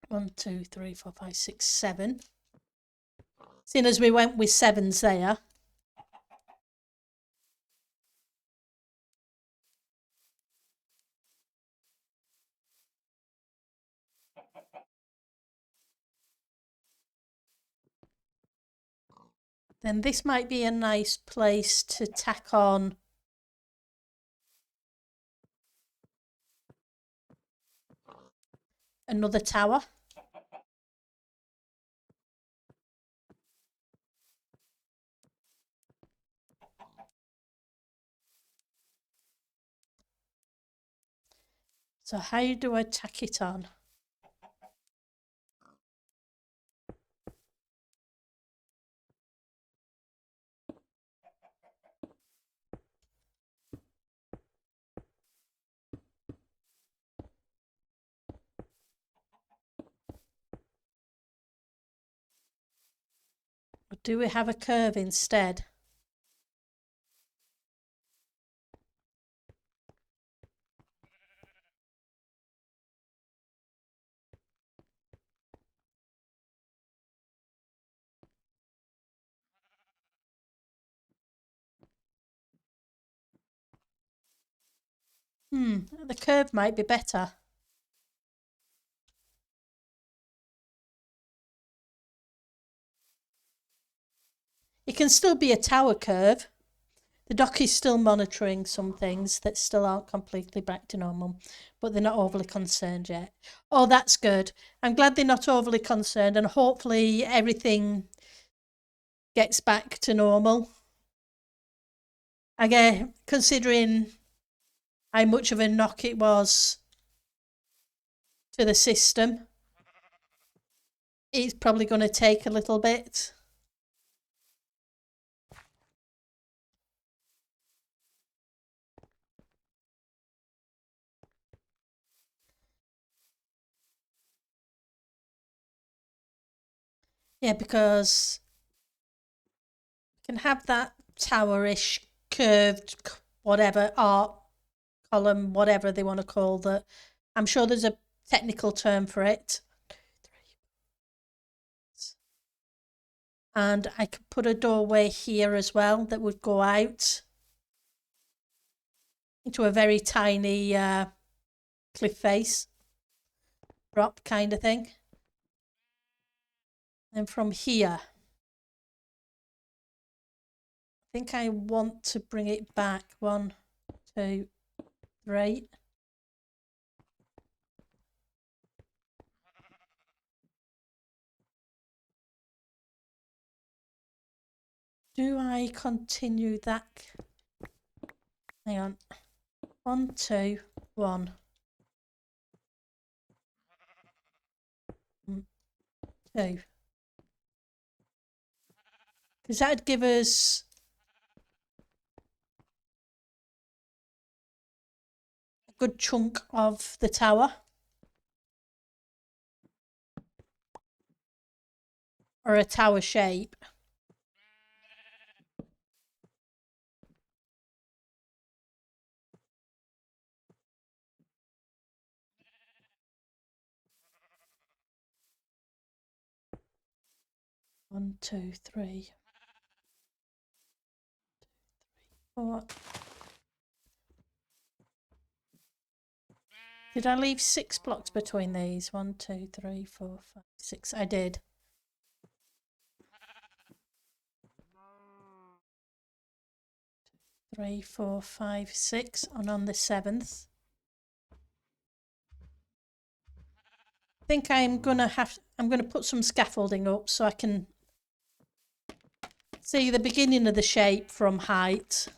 One, 2, 3, 4, 5, 6, 7. Seeing as we went with 7s there. Then this might be a nice place to tack on another tower. So how do I tack it on? Or do we have a curve instead? The curve might be better. It can still be a tower curve. The dock is still monitoring some things that still aren't completely back to normal, but they're not overly concerned yet. Oh, that's good. I'm glad they're not overly concerned, and hopefully everything gets back to normal. Again, considering how much of a knock it was to the system, it's probably going to take a little bit. Yeah, because you can have that towerish curved whatever art column, whatever they want to call that. I'm sure there's a technical term for it. And I could put a doorway here as well that would go out into a very tiny cliff face drop kind of thing. And from here, I think I want to bring it back 1, 2, 3. Do I continue that? Hang on. 1, 2, 1. 2. Because that'd give us a good chunk of the tower. Or a tower shape. One, two, three, 4. Did I leave 6 blocks between these? 1, 2, 3, 4, 5, 6. I did. 3, 4, 5, 6, and on the 7th. I think I'm gonna put some scaffolding up so I can see the beginning of the shape from height.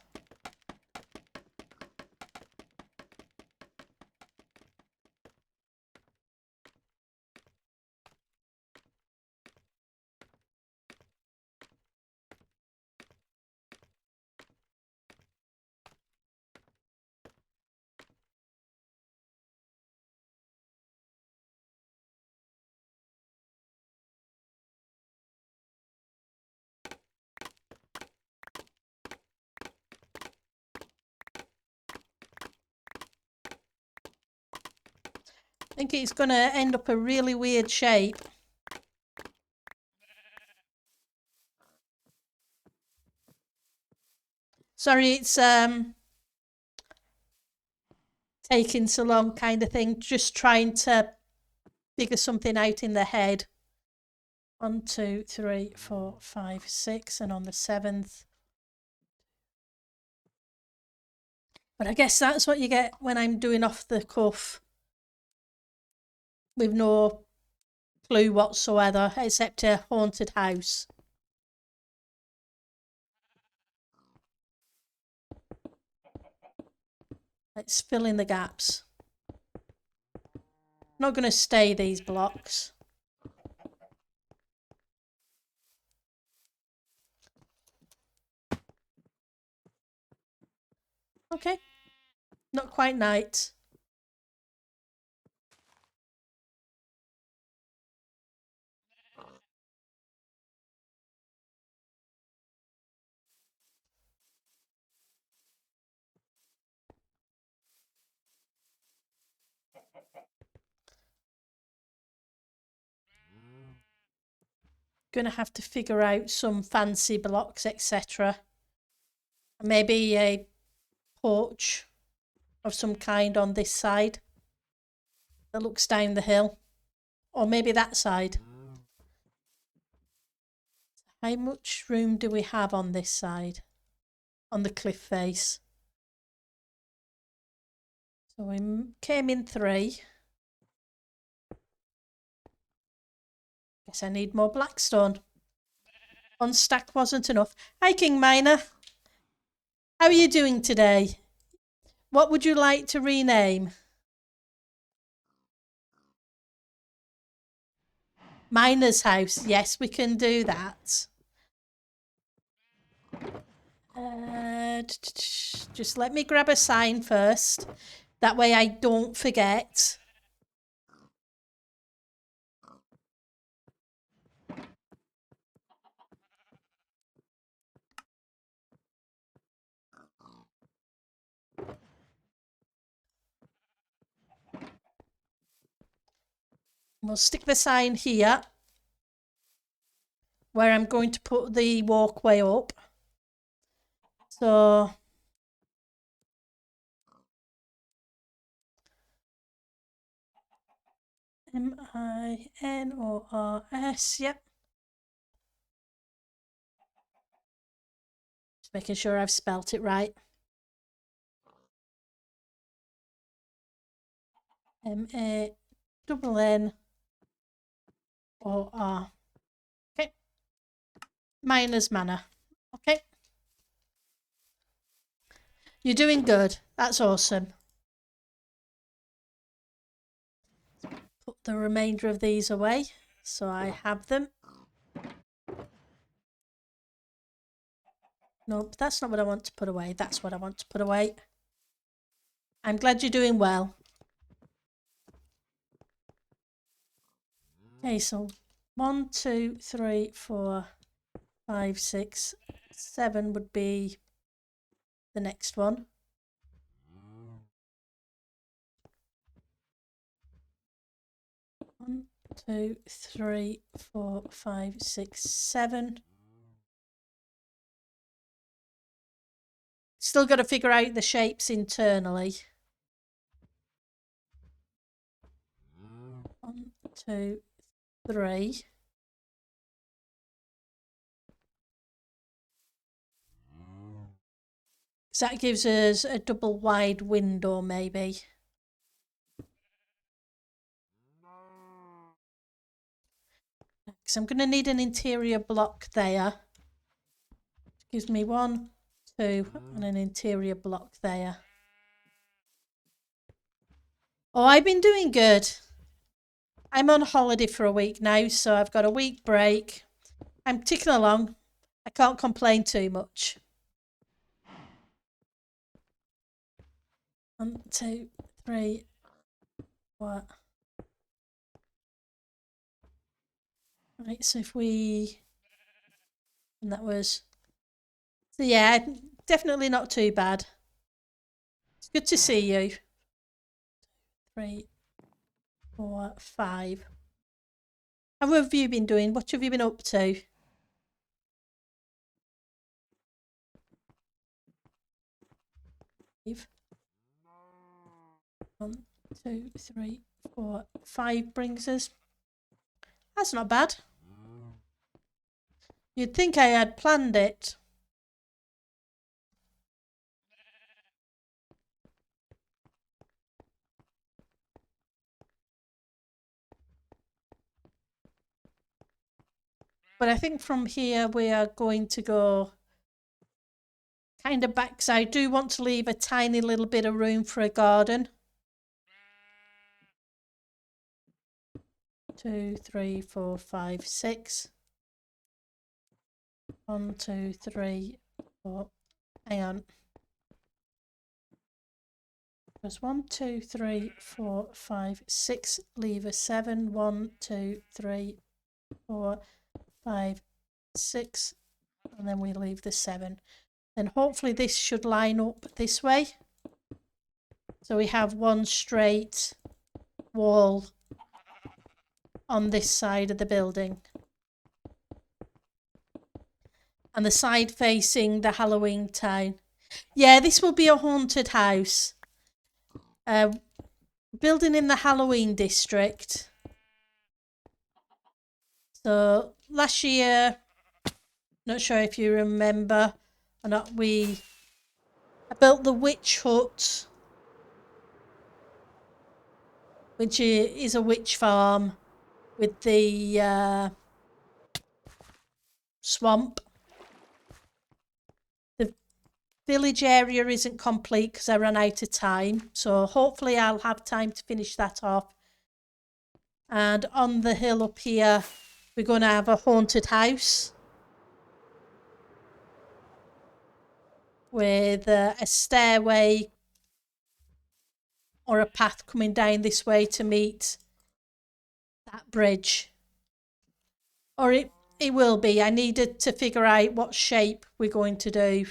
I think it's going to end up a really weird shape. Sorry, it's taking so long kind of thing. Just trying to figure something out in the head. 1, 2, 3, 4, 5, 6, and on the 7th. But I guess that's what you get when I'm doing off the cuff with no clue whatsoever, except a haunted house. Let's fill in the gaps. Not going to stay these blocks. Okay. Not quite night. Going to have to figure out some fancy blocks, etc. Maybe a porch of some kind on this side that looks down the hill. Or maybe that side. How much room do we have on this side? On the cliff face. So we came in 3. Guess I need more blackstone. 1 stack wasn't enough. Hi King Miner. How are you doing today? What would you like to rename? Miner's house. Yes, we can do that. Just let me grab a sign first. That way I don't forget. We'll stick the sign here where I'm going to put the walkway up. So Minors, yep. Just making sure I've spelt it right. MANNOR. Okay. Miners Manor. Okay. You're doing good. That's awesome. Put the remainder of these away so I have them. Nope, that's not what I want to put away. That's what I want to put away. I'm glad you're doing well. Okay, so 1, 2, 3, 4, 5, 6, 7 would be the next one. 1, 2, 3, 4, 5, 6, 7. Still got to figure out the shapes internally. 1, 2, 3. So that gives us a double wide window, maybe. Because I'm going to need an interior block there. Gives me 1, 2, and an interior block there. Oh, I've been doing good. I'm on holiday for a week now, so I've got a week break. I'm ticking along. I can't complain too much. 1, 2, 3, 4. Right, so if we... And that was... So yeah, definitely not too bad. It's good to see you. 3, 4, 5. How have you been doing? What have you been up to? One, 2, 3, 4, 5 brings us. That's not bad. You'd think I had planned it. But I think from here we are going to go kind of back, because I do want to leave a tiny little bit of room for a garden. 2, 3, 4, 5, 6. 1, 2, 3, 4. Hang on. There's 1, 2, 3, 4, 5, 6. Leave a 7. 1, 2, 3, 4, 5, 6. And then we leave the 7. Then hopefully this should line up this way. So we have one straight wall on this side of the building. And the side facing the Halloween town. Yeah, this will be a haunted house. Building in the Halloween district. So last year, not sure if you remember or not, I built the witch hut, which is a witch farm with the swamp. The village area isn't complete because I ran out of time, so hopefully I'll have time to finish that off. And on the hill up here, we're going to have a haunted house with a stairway or a path coming down this way to meet that bridge. Or it will be. I needed to figure out what shape we're going to do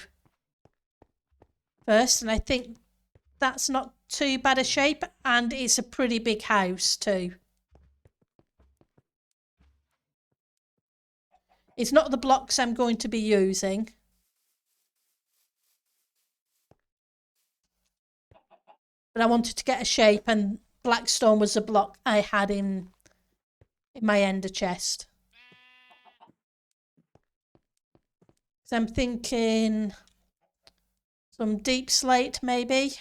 first, and I think that's not too bad a shape, and it's a pretty big house too. It's not the blocks I'm going to be using. But I wanted to get a shape, and blackstone was a block I had in my ender chest. So I'm thinking some deep slate maybe.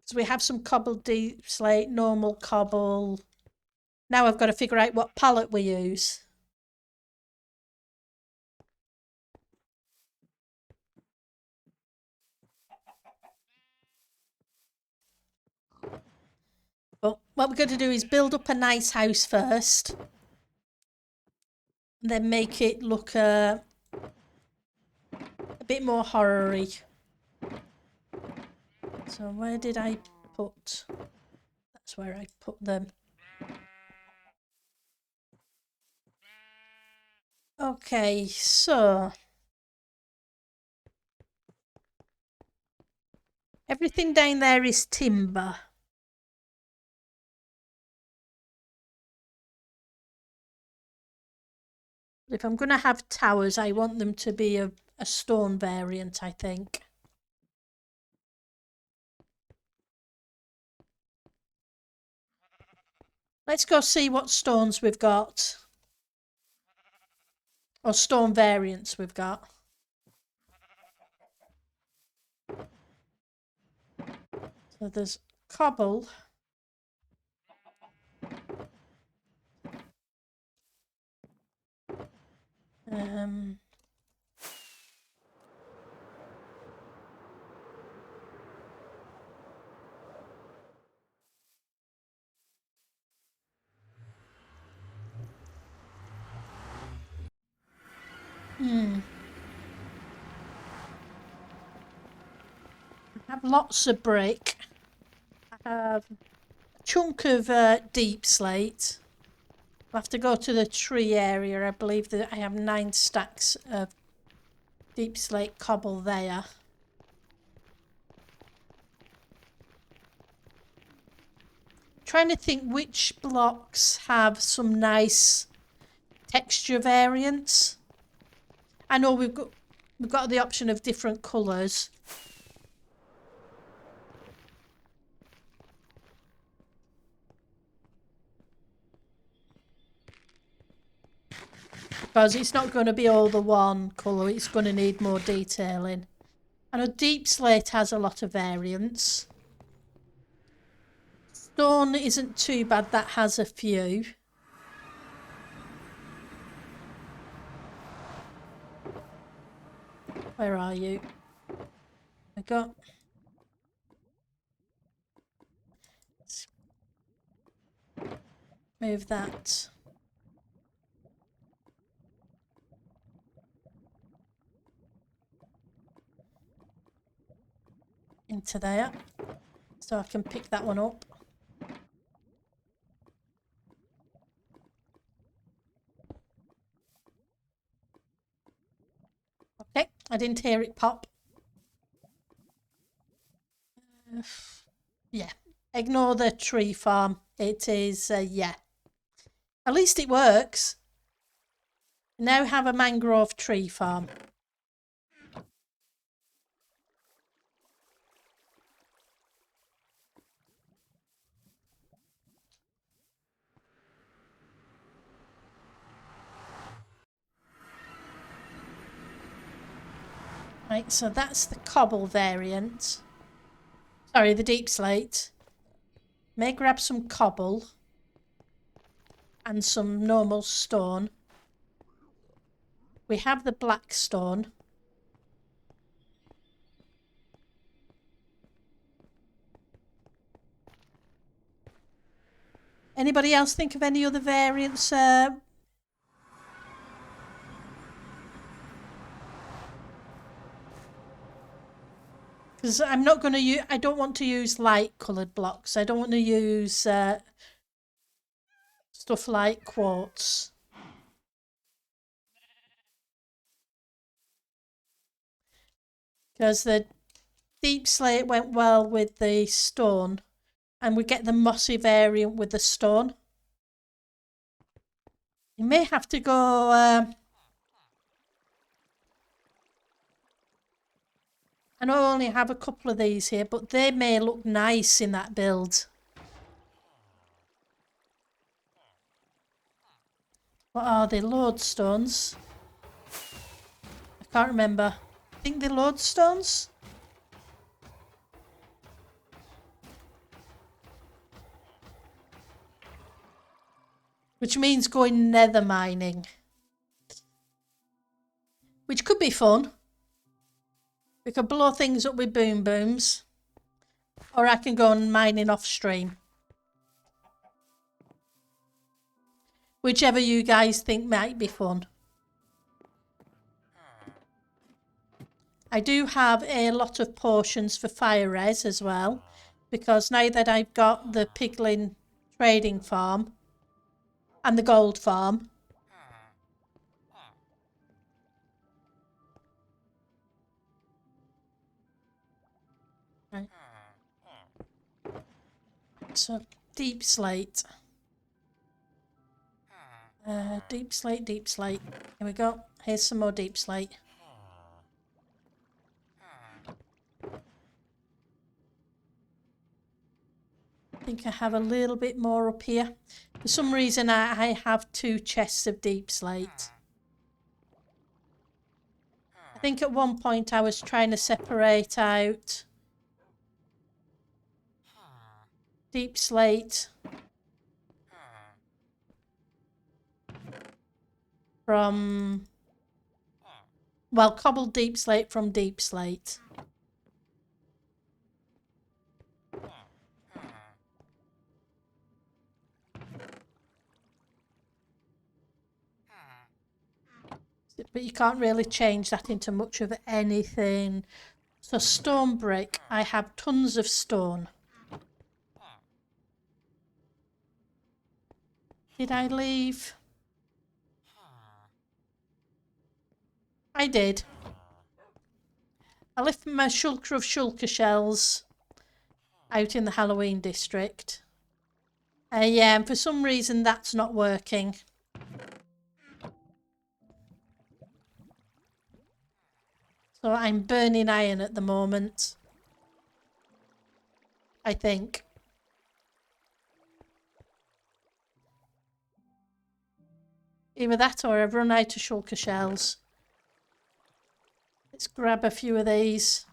So we have some cobbled deep slate, normal cobble. Now I've got to figure out what palette we use. But what we're going to do is build up a nice house first. And then make it look a bit more horror-y. So where did I put? That's where I put them. Okay, so everything down there is timber. If I'm going to have towers, I want them to be a stone variant, I think. Let's go see what stones we've got. Or stone variants we've got. So there's cobble. I have lots of brick. I have a chunk of deep slate. I'll have to go to the tree area. I believe that I have 9 stacks of deep slate cobble there. Trying to think which blocks have some nice texture variants. I know we've got the option of different colours. Because it's not going to be all the one colour, it's going to need more detailing. I know deep slate has a lot of variants. Stone isn't too bad, that has a few. Where are you? I got. Move that. Into there. So I can pick that one up. Okay, I didn't hear it pop. Yeah, ignore the tree farm. It is, yeah. At least it works. Now have a mangrove tree farm. Right, so that's the cobble variant. Sorry, the deep slate. May grab some cobble and some normal stone. We have the black stone. Anybody else think of any other variants? Because I'm not going to use, I don't want to use light coloured blocks. I don't want to use stuff like quartz. Because the deep slate went well with the stone, and we get the mossy variant with the stone. You may have to go I know I only have a couple of these here, but they may look nice in that build. What are they? Lodestones? I can't remember. I think they're lodestones? Which means going nether mining. Which could be fun. We could blow things up with boom booms. Or I can go on mining off stream. Whichever you guys think might be fun. I do have a lot of potions for fire res as well. Because now that I've got the piglin trading farm and the gold farm, right. So deep slate. Deep slate, deep slate. Here we go. Here's some more deep slate. I think I have a little bit more up here. For some reason I have 2 chests of deep slate. I think at one point I was trying to separate out deep slate from, well, cobbled deep slate from deep slate. But you can't really change that into much of anything. So stone brick, I have tons of stone. Did I leave? I did. I left my shulker of shulker shells out in the Halloween district. Yeah, and for some reason that's not working. So I'm burning iron at the moment. I think. Either that or I've run out of shulker shells. Let's grab a few of these.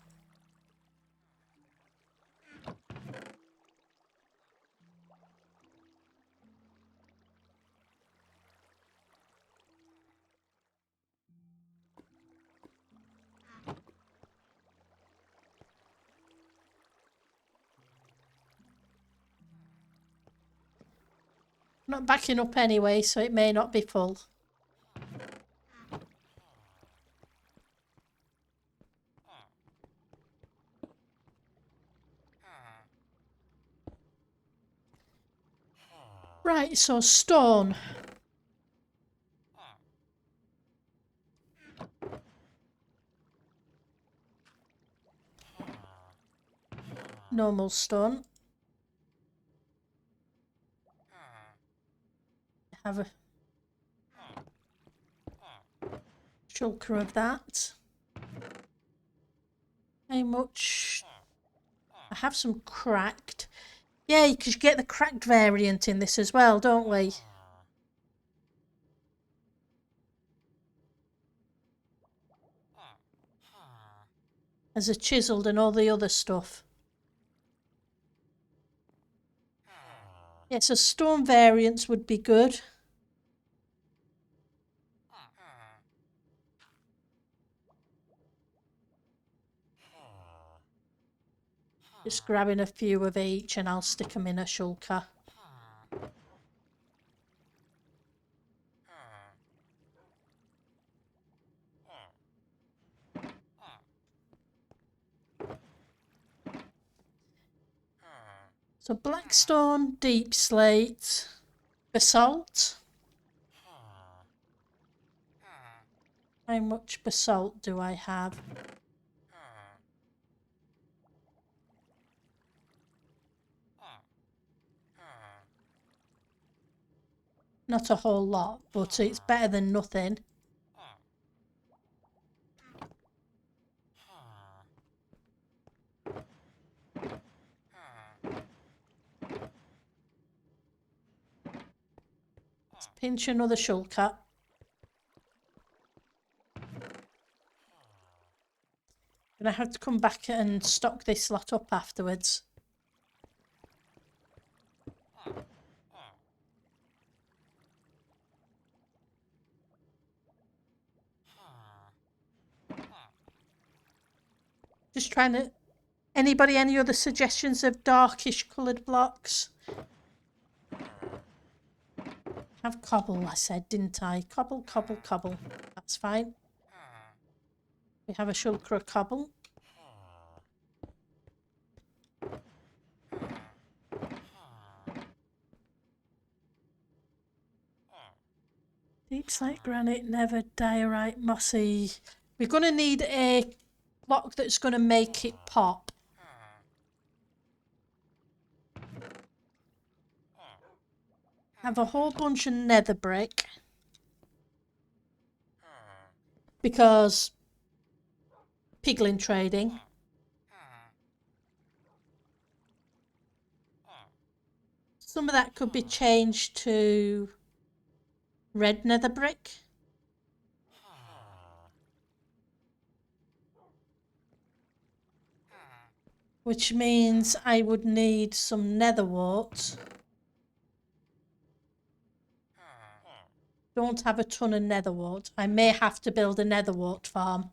Not backing up anyway, so it may not be full. Right, so stone. Normal stone. Have a shulker of that. How much? I have some cracked. Yeah, because you get the cracked variant in this as well, don't we? as a chiselled and all the other stuff. Yes, a stone variants would be good. Just grabbing a few of each and I'll stick them in a shulker. So blackstone, deep slate, basalt. How much basalt do I have? Not a whole lot, but it's better than nothing. Let's pinch another shulker. And I have to come back and stock this lot up afterwards. Just trying to... Anybody, any other suggestions of darkish coloured blocks? Have cobble, I said, didn't I? Cobble, cobble, cobble. That's fine. We have a shulker of cobble. Deep slate granite, never diorite, mossy. We're going to need a block that's going to make it pop. Have a whole bunch of nether brick. Because piglin trading. Some of that could be changed to red nether brick. Which means I would need some nether wart. Don't have a ton of nether wart. I may have to build a nether wart farm.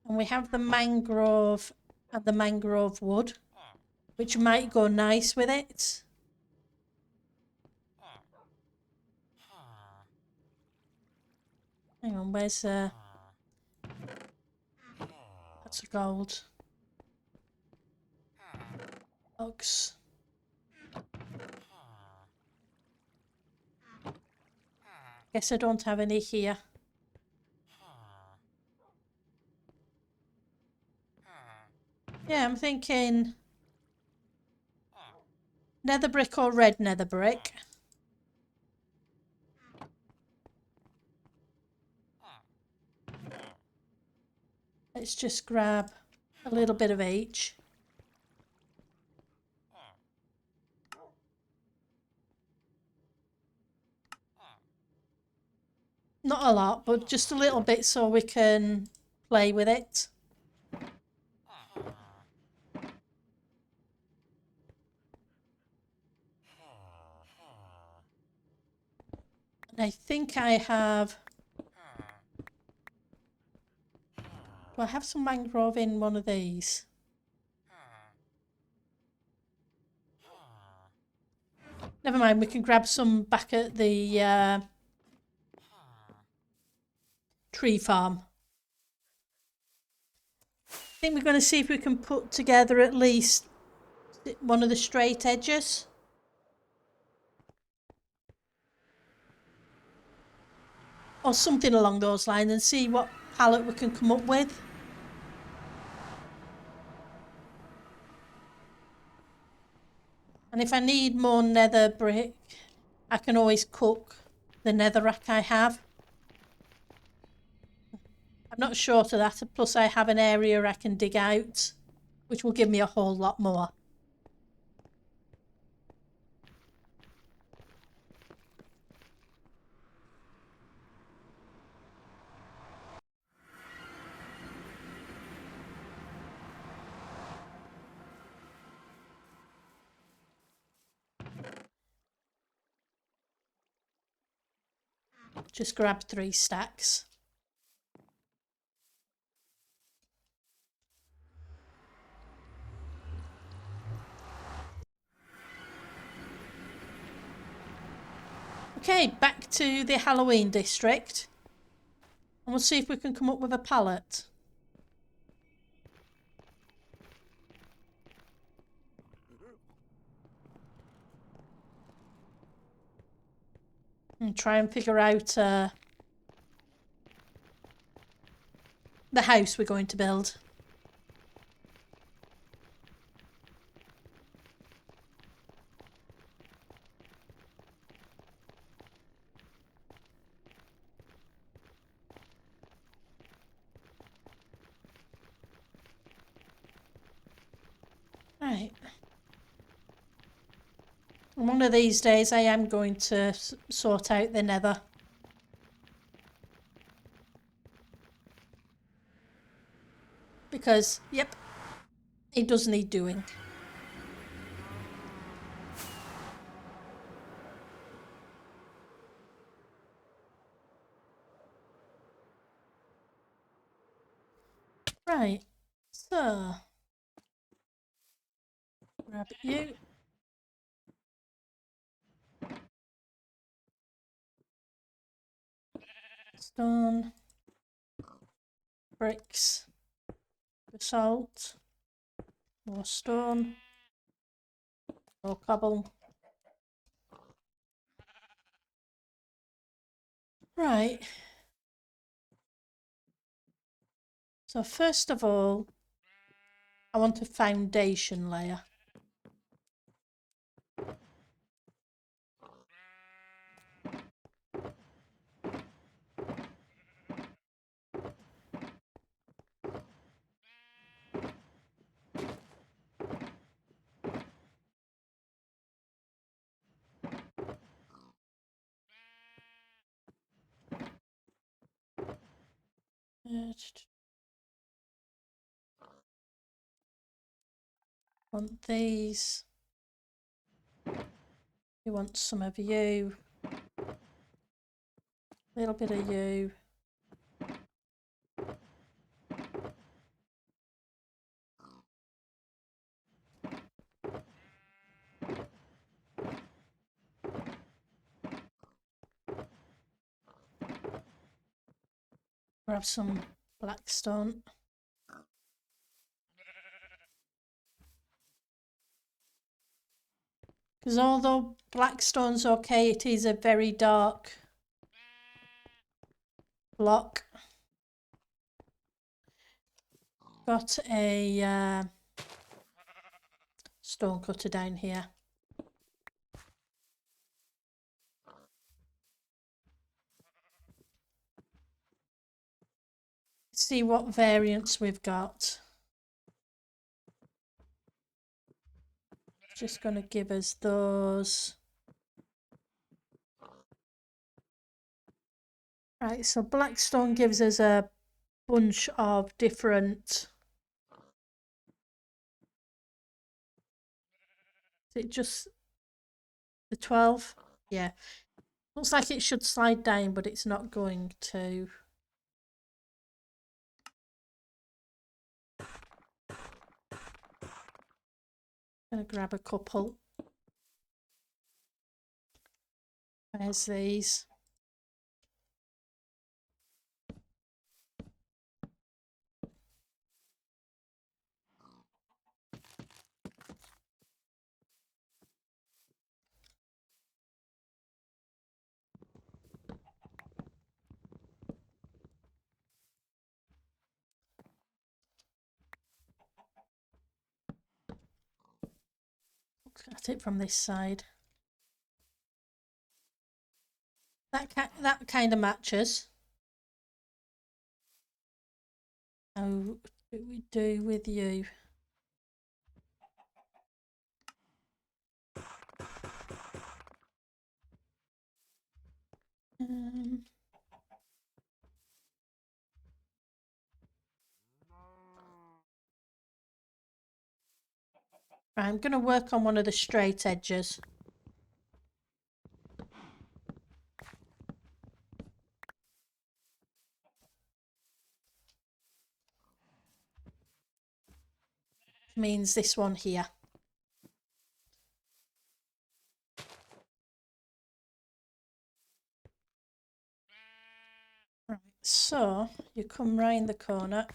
And we have the mangrove and the mangrove wood, which might go nice with it. Hang on, where's that's a gold. Ox. Guess I don't have any here. Yeah, I'm thinking nether brick or red nether brick. Let's just grab a little bit of each. Not a lot, but just a little bit so we can play with it. And I think I have... Do I have some mangrove in one of these? Never mind, we can grab some back at the tree farm. I think we're going to see if we can put together at least one of the straight edges. Or something along those lines and see what palette we can come up with. And if I need more nether brick, I can always cook the netherrack I have. Not short of that. Plus I have an area I can dig out, which will give me a whole lot more. Just grab 3 stacks. Okay, back to the Halloween district. And we'll see if we can come up with a pallet. And try and figure out the house we're going to build. Right. And one of these days I am going to sort out the nether. Because, yep, it does need doing. Right, so grab you. Stone. Bricks. Basalt. More stone. More cobble. Right. So first of all, I want a foundation layer. Want these. You want some of you. A little bit of you. Grab some blackstone. Because although blackstone's okay, it is a very dark block. Got a stone cutter down here. See what variants we've got. Just going to give us those. Right, so blackstone gives us a bunch of different. Is it just the 12? Yeah. Looks like it should slide down, but it's not going to. Gonna grab a couple. There's these. Look at it from this side. That kind of matches. How do we do with you? I'm going to work on one of the straight edges. Which means this one here. Right, so you come round the corner.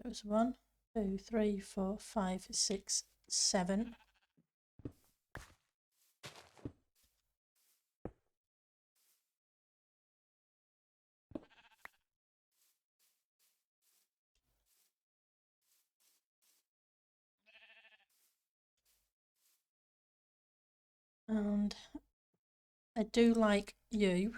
There's 1, 2, 3, 4, 5, 6, 7. And I do like you.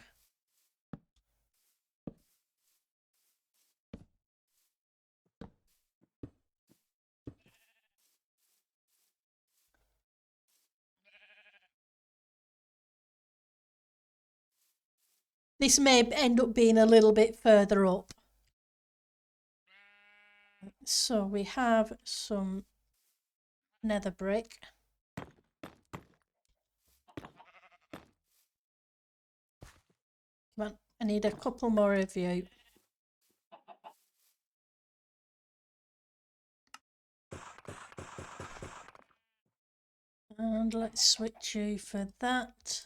This may end up being a little bit further up. So we have some nether brick. Come on, I need a couple more of you. And let's switch you for that.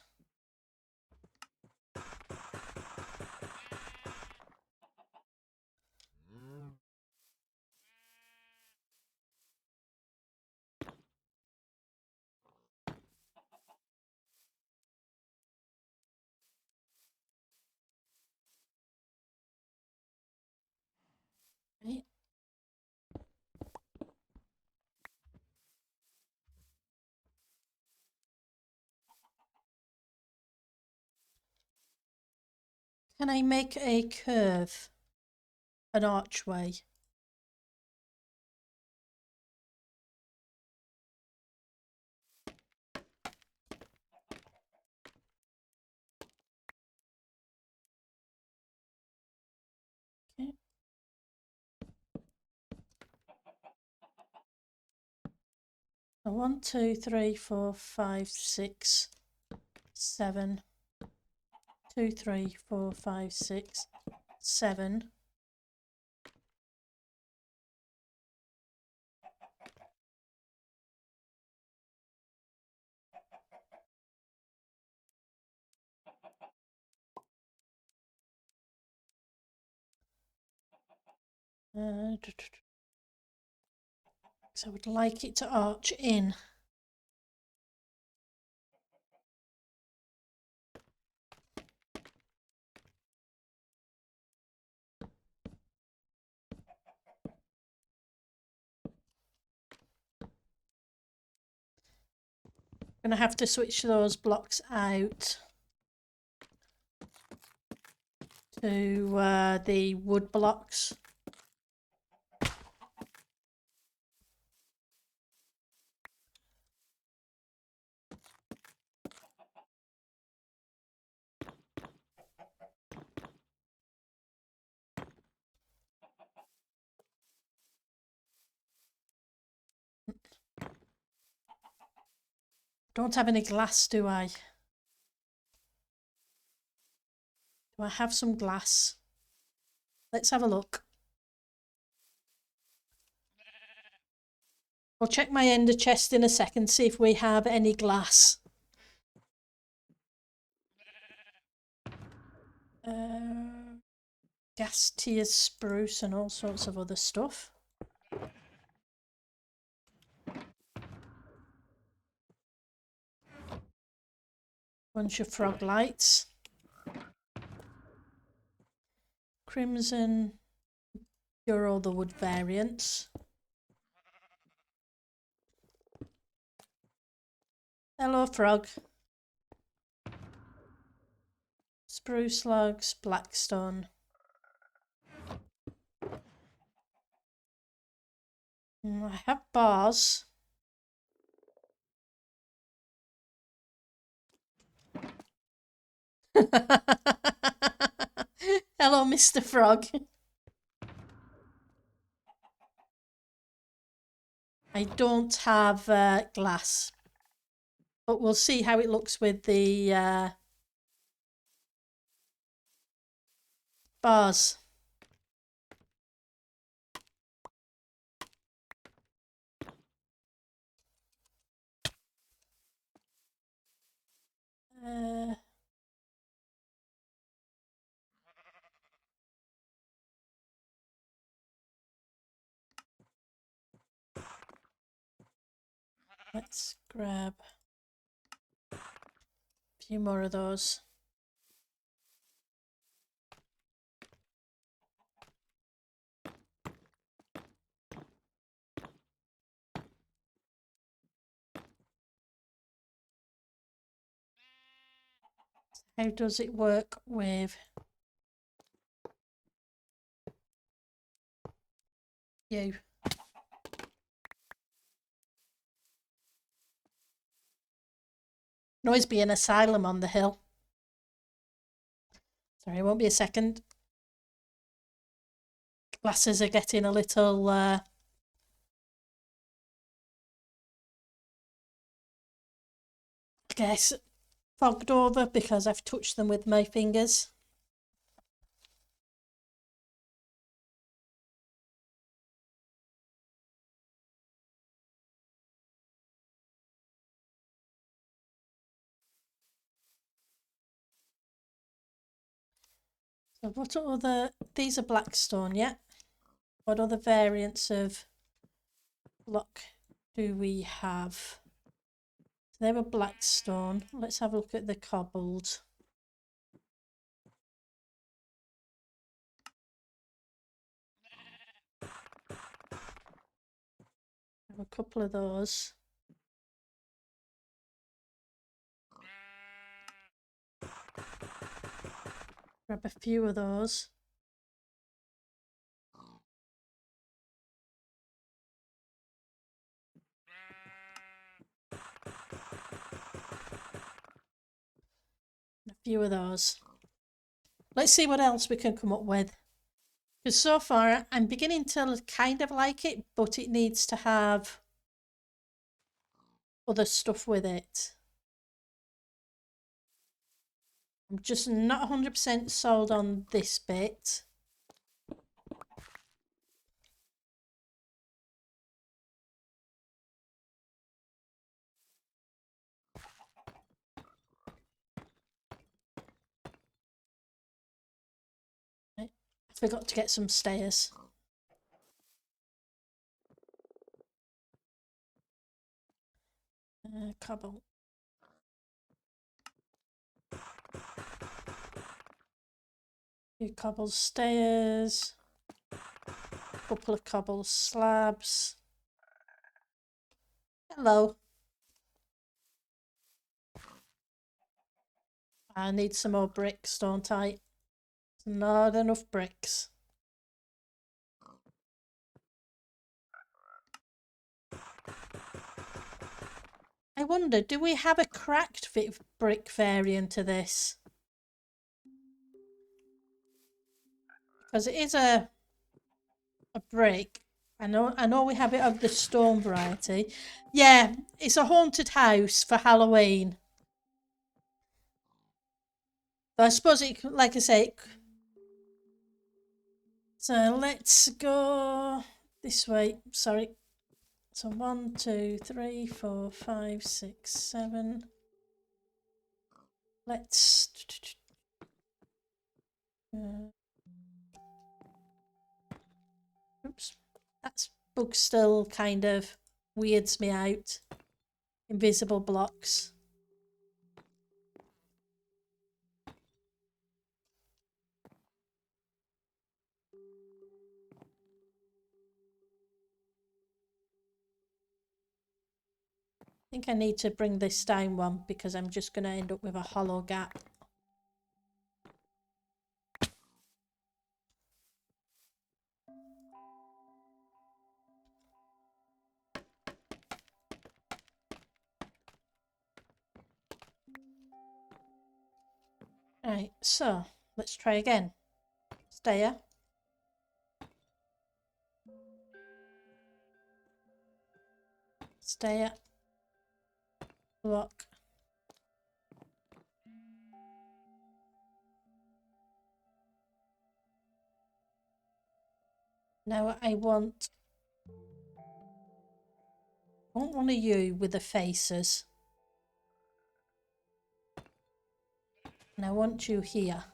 Right. Can I make a curve, an archway? Okay. So 1, 2, 3, 4, 5, 6, 7. 2, 3, 4, 5, 6, 7. So I would like it to arch in. Going to have to switch those blocks out to the wood blocks. Don't have any glass, do I? Do I have some glass? Let's have a look. We'll check my ender chest in a second, see if we have any glass. Gas tier spruce and all sorts of other stuff. Bunch of frog lights. Crimson Your other wood variants. Hello, frog. Spruce logs, blackstone. I have bars. Hello, Mr. Frog. I don't have glass, but we'll see how it looks with the bars. Let's grab a few more of those. How does it work with you? Can always be an asylum on the hill. Sorry, it won't be a second. Glasses are getting a little I guess fogged over because I've touched them with my fingers. So what other, these are blackstone, yeah? What other variants of block do we have? So they were blackstone. Let's have a look at the cobbled. Have a couple of those. Grab a few of those. A few of those. Let's see what else we can come up with. Because so far I'm beginning to kind of like it, but it needs to have other stuff with it. I'm just not 100% sold on this bit. I forgot to get some stairs. Cobble. Few cobble stairs. Couple of cobble slabs. Hello. I need some more bricks, don't I? Not enough bricks. I wonder, do we have a cracked brick variant to this? Because it is a brick. I know we have it of the stone variety. Yeah, it's a haunted house for Halloween. So I suppose it, like I say, so let's go this way. Sorry. So 1, 2, 3, 4, 5, 6, 7. Let's. Oops. That bug still kind of weirds me out. Invisible blocks. think I need to bring this down one because I'm just going to end up with a hollow gap. Right, so let's try again. Stair. Stair. Block. Now I want one of you with the faces. And I want you here.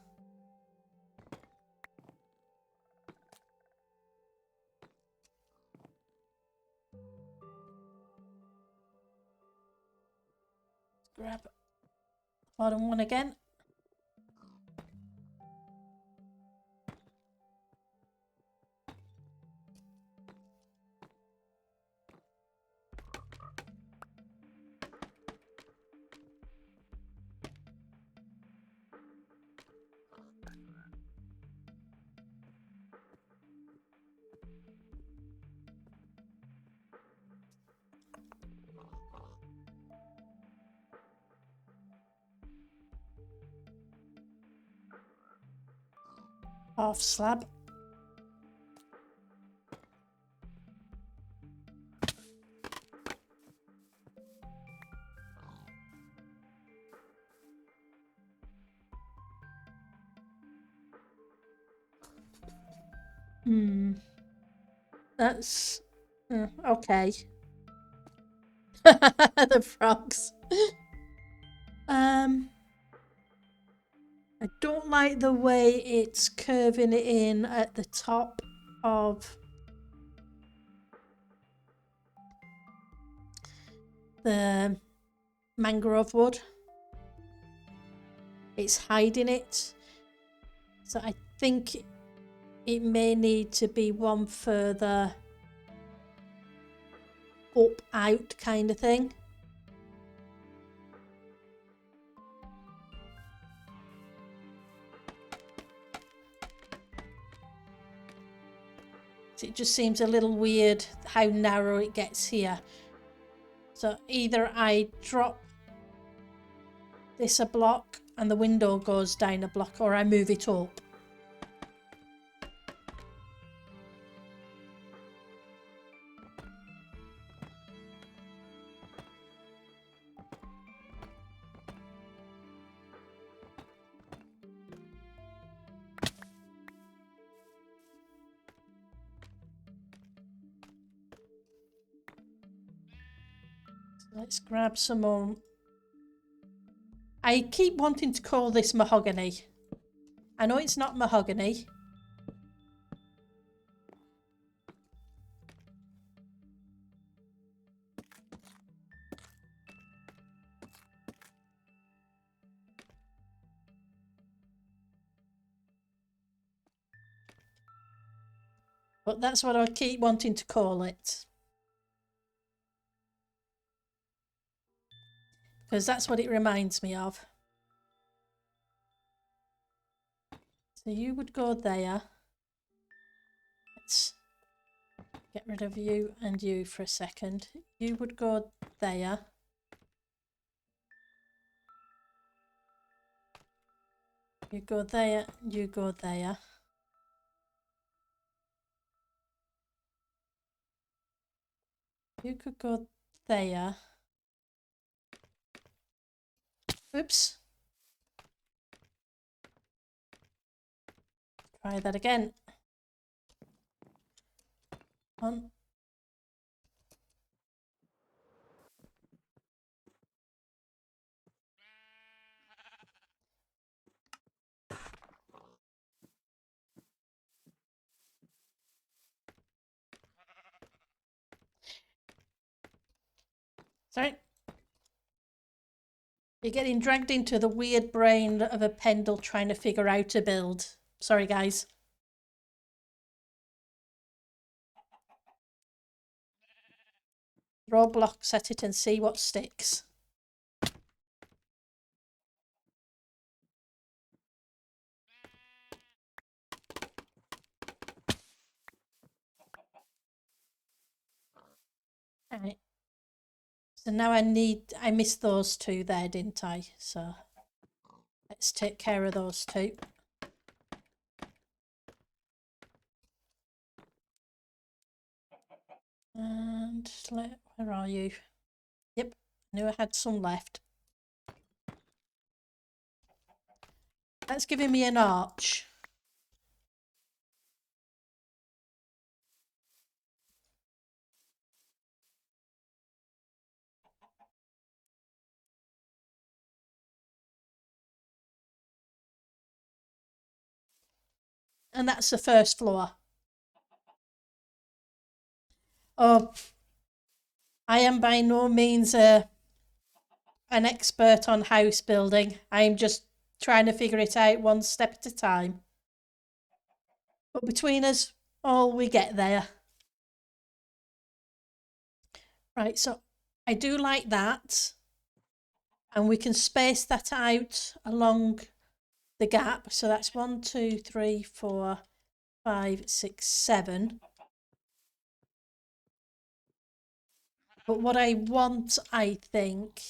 Grab the bottom one again. Half slab. That's okay. The frogs. I don't like the way it's curving it in at the top of the mangrove wood. It's hiding it. So I think it may need to be one further up out kind of thing. It just seems a little weird how narrow it gets here. So either I drop this a block and the window goes down a block, or I move it up. Let's grab some more. I keep wanting to call this mahogany. I know it's not mahogany. But that's what I keep wanting to call it. Because that's what it reminds me of. So you would go there. Let's get rid of you and you for a second. You would go there. You go there, you go there. You could go there. Oops. Try that again. On. Sorry. You're getting dragged into the weird brain of a Pendle trying to figure out a build. Sorry, guys. Throw blocks at it and see what sticks. Right. So now I missed those two there, didn't I? So let's take care of those two. And where are you? Yep, I knew I had some left. That's giving me an arch. And that's the first floor. Oh, I am by no means an expert on house building. I'm just trying to figure it out one step at a time. But between us, all we get there. Right, so I do like that. And we can space that out along the gap. So that's 1, 2, 3, 4, 5, 6, 7. But what I want, I think,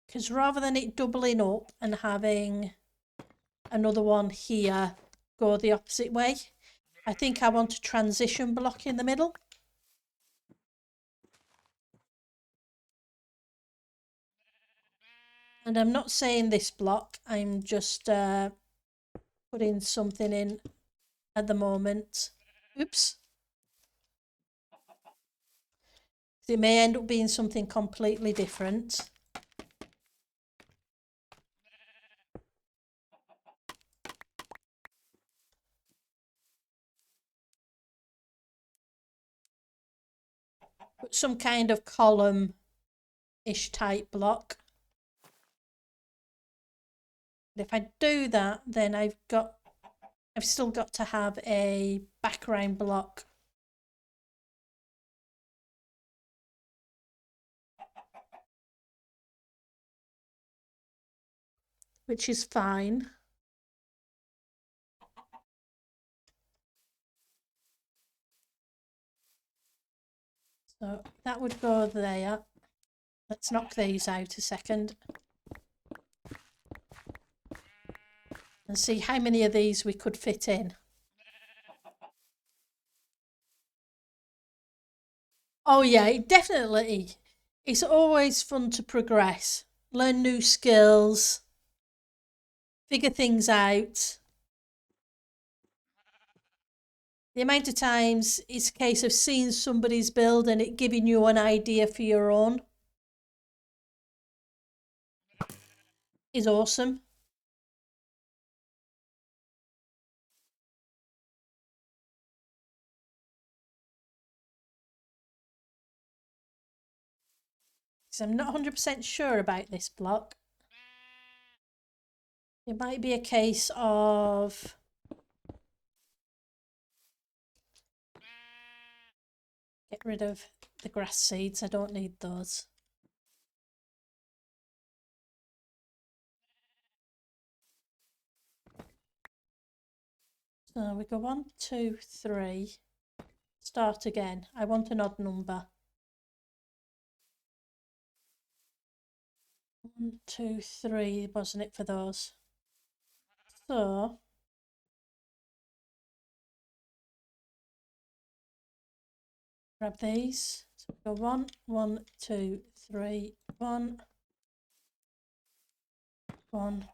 because rather than it doubling up and having another one here go the opposite way, I think I want a transition block in the middle. And I'm not saying this block, I'm just putting something in at the moment. Oops. It may end up being something completely different. But some kind of column-ish type block. And if I do that, then I've still got to have a background block. Which is fine. So that would go there. Let's knock these out a second. And see how many of these we could fit in. Oh yeah, definitely. It's always fun to progress, learn new skills, figure things out. The amount of times it's a case of seeing somebody's build and it giving you an idea for your own is awesome. So I'm not 100% sure about this block. It might be a case of get rid of the grass seeds. I don't need those. So we go 1, 2, 3. Start again. I want an odd number. 1, 2, 3, wasn't it, for those? So grab these. So go 1, 1, 2, 3, 1, 1.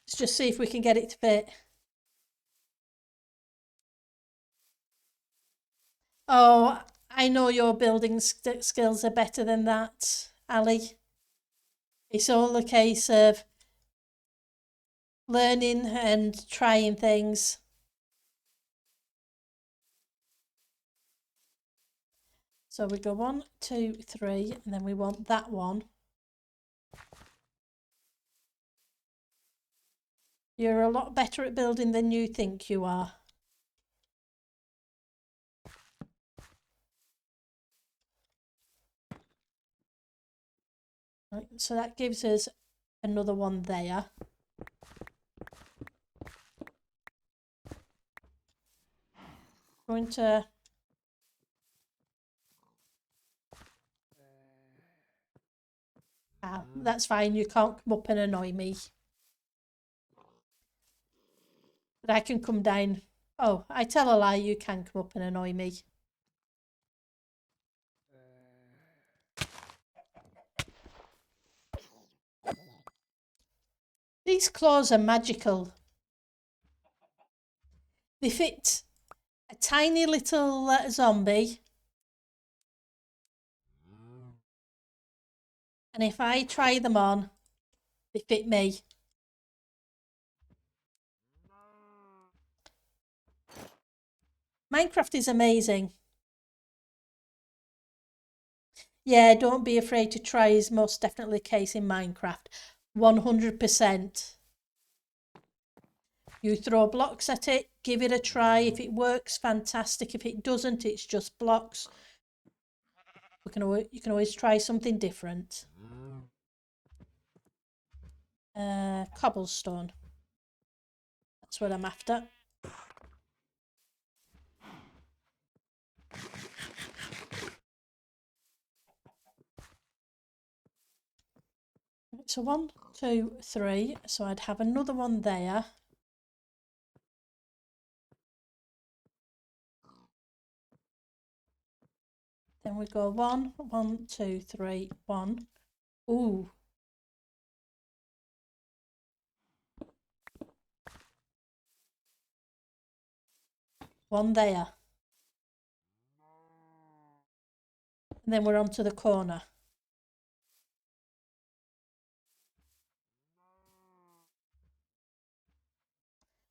Let's just see if we can get it to fit. Oh, I know your building skills are better than that, Ali. It's all a case of learning and trying things. So we go 1, 2, 3, and then we want that one. You're a lot better at building than you think you are. Right, so that gives us another one there. Going to that's fine, you can't come up and annoy me. But I can come down. Oh, I tell a lie, you can come up and annoy me. These claws are magical. They fit a tiny little zombie. And if I try them on, they fit me. Minecraft is amazing. Yeah, don't be afraid to try is most definitely the case in Minecraft. 100%. You throw blocks at it, give it a try. If it works, fantastic. If it doesn't, it's just blocks. You can always try something different. Cobblestone. That's what I'm after. So 1, 2, 3. So I'd have another one there. Then we go 1, 1, 2, 3, 1. Ooh. One there. And then we're on to the corner.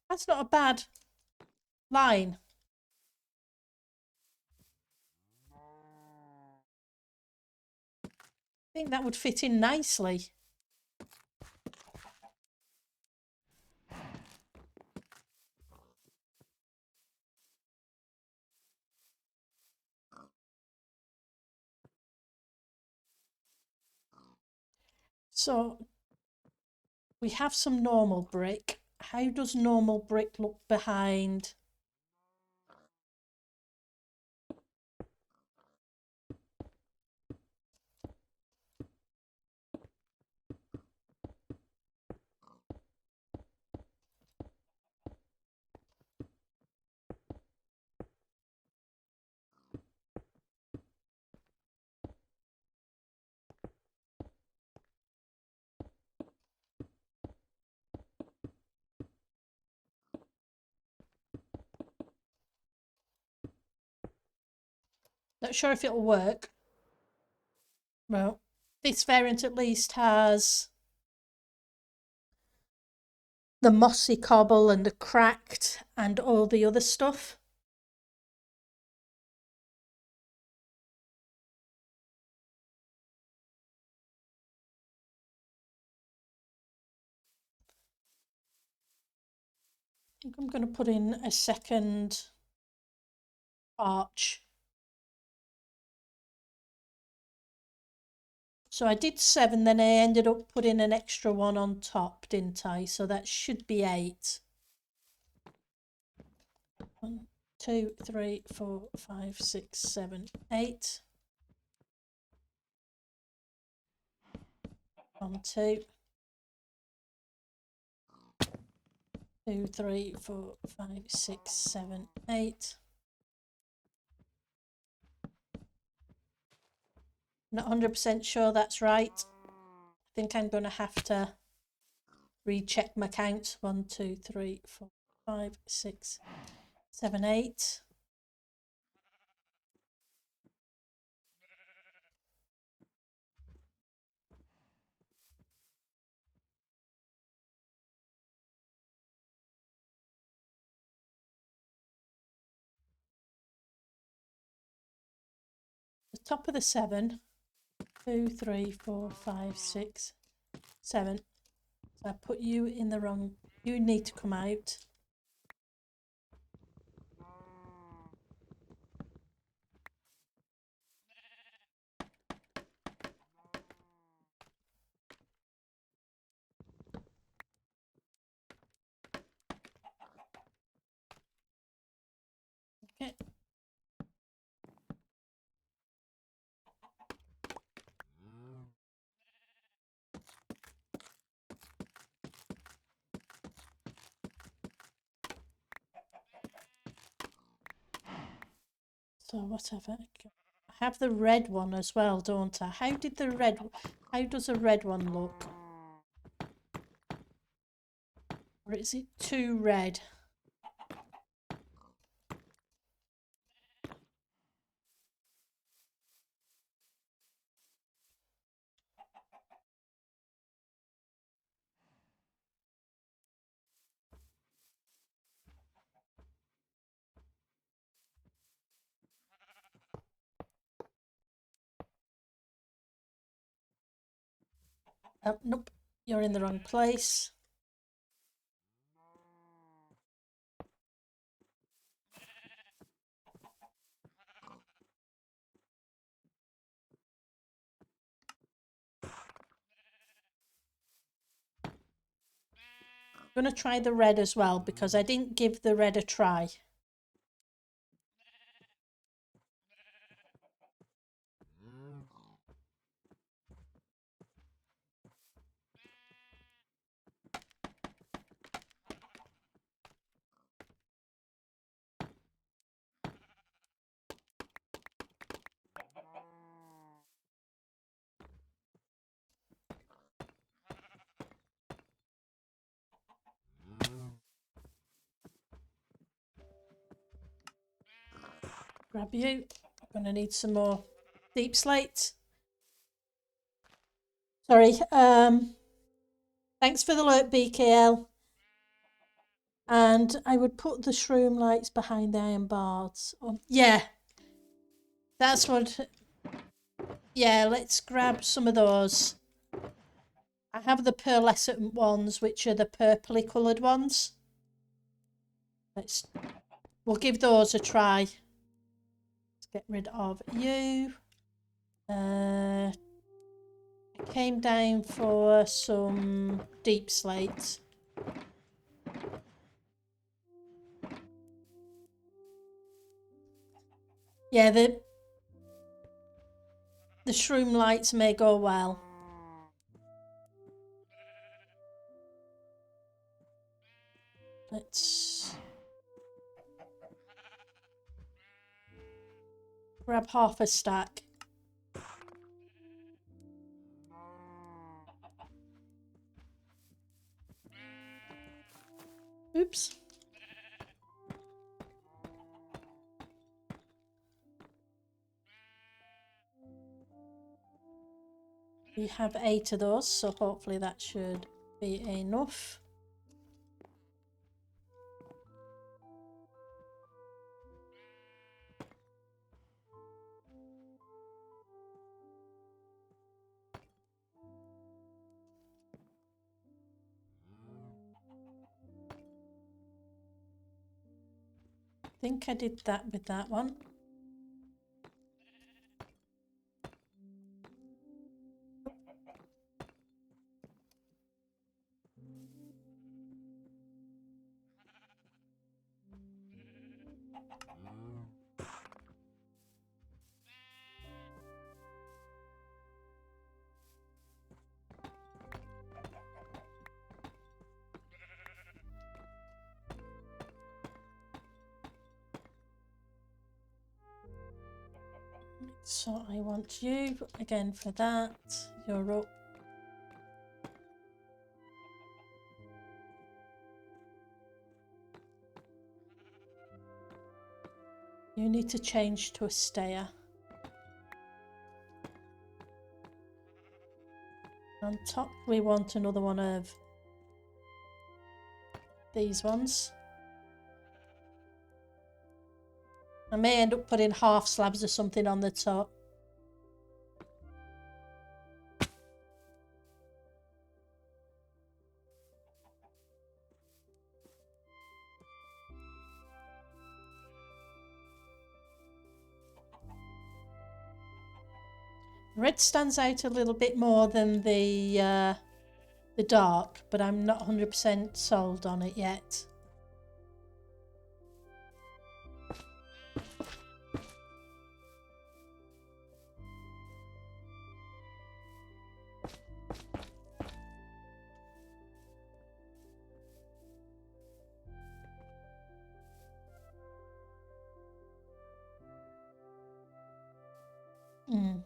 That's not a bad line. I think that would fit in nicely. So we have some normal brick. How does normal brick look behind? Not sure if it'll work. Well, this variant at least has the mossy cobble and the cracked and all the other stuff. I think I'm going to put in a second arch. So I did 7, then I ended up putting an extra one on top, didn't I? So that should be 8. 1, 2, 3, 4, 5, 6, 7, 8. 1, 2. 2, 3, 4, 5, 6, 7, 8. Not 100% sure that's right. I think I'm going to have to recheck my count. 1, 2, 3, 4, 5, 6, 7, 8. The top of the 7. 2, 3, 4, 5, 6, 7. So I put you in the wrong. You need to come out. Okay. So whatever. I have the red one as well, don't I? How does a red one look? Or is it too red? Nope, you're in the wrong place. I'm going to try the red as well because I didn't give the red a try. Grab you. I'm going to need some more deep slate. Sorry. Thanks for the alert, BKL. And I would put the shroom lights behind the iron bars. Yeah. That's what... Yeah, let's grab some of those. I have the pearlescent ones, which are the purpley coloured ones. We'll give those a try. Let's get rid of you. I came down for some deep slate. Yeah, the shroom lights may go well. Let's grab half a stack. Oops. We have 8 of those, so hopefully that should be enough. I think I did that with that one. So I want you again for that. You're up. You need to change to a stayer. On top we want another one of these ones. I may end up putting half slabs or something on the top. Red stands out a little bit more than the dark, but I'm not 100% sold on it yet. Mm.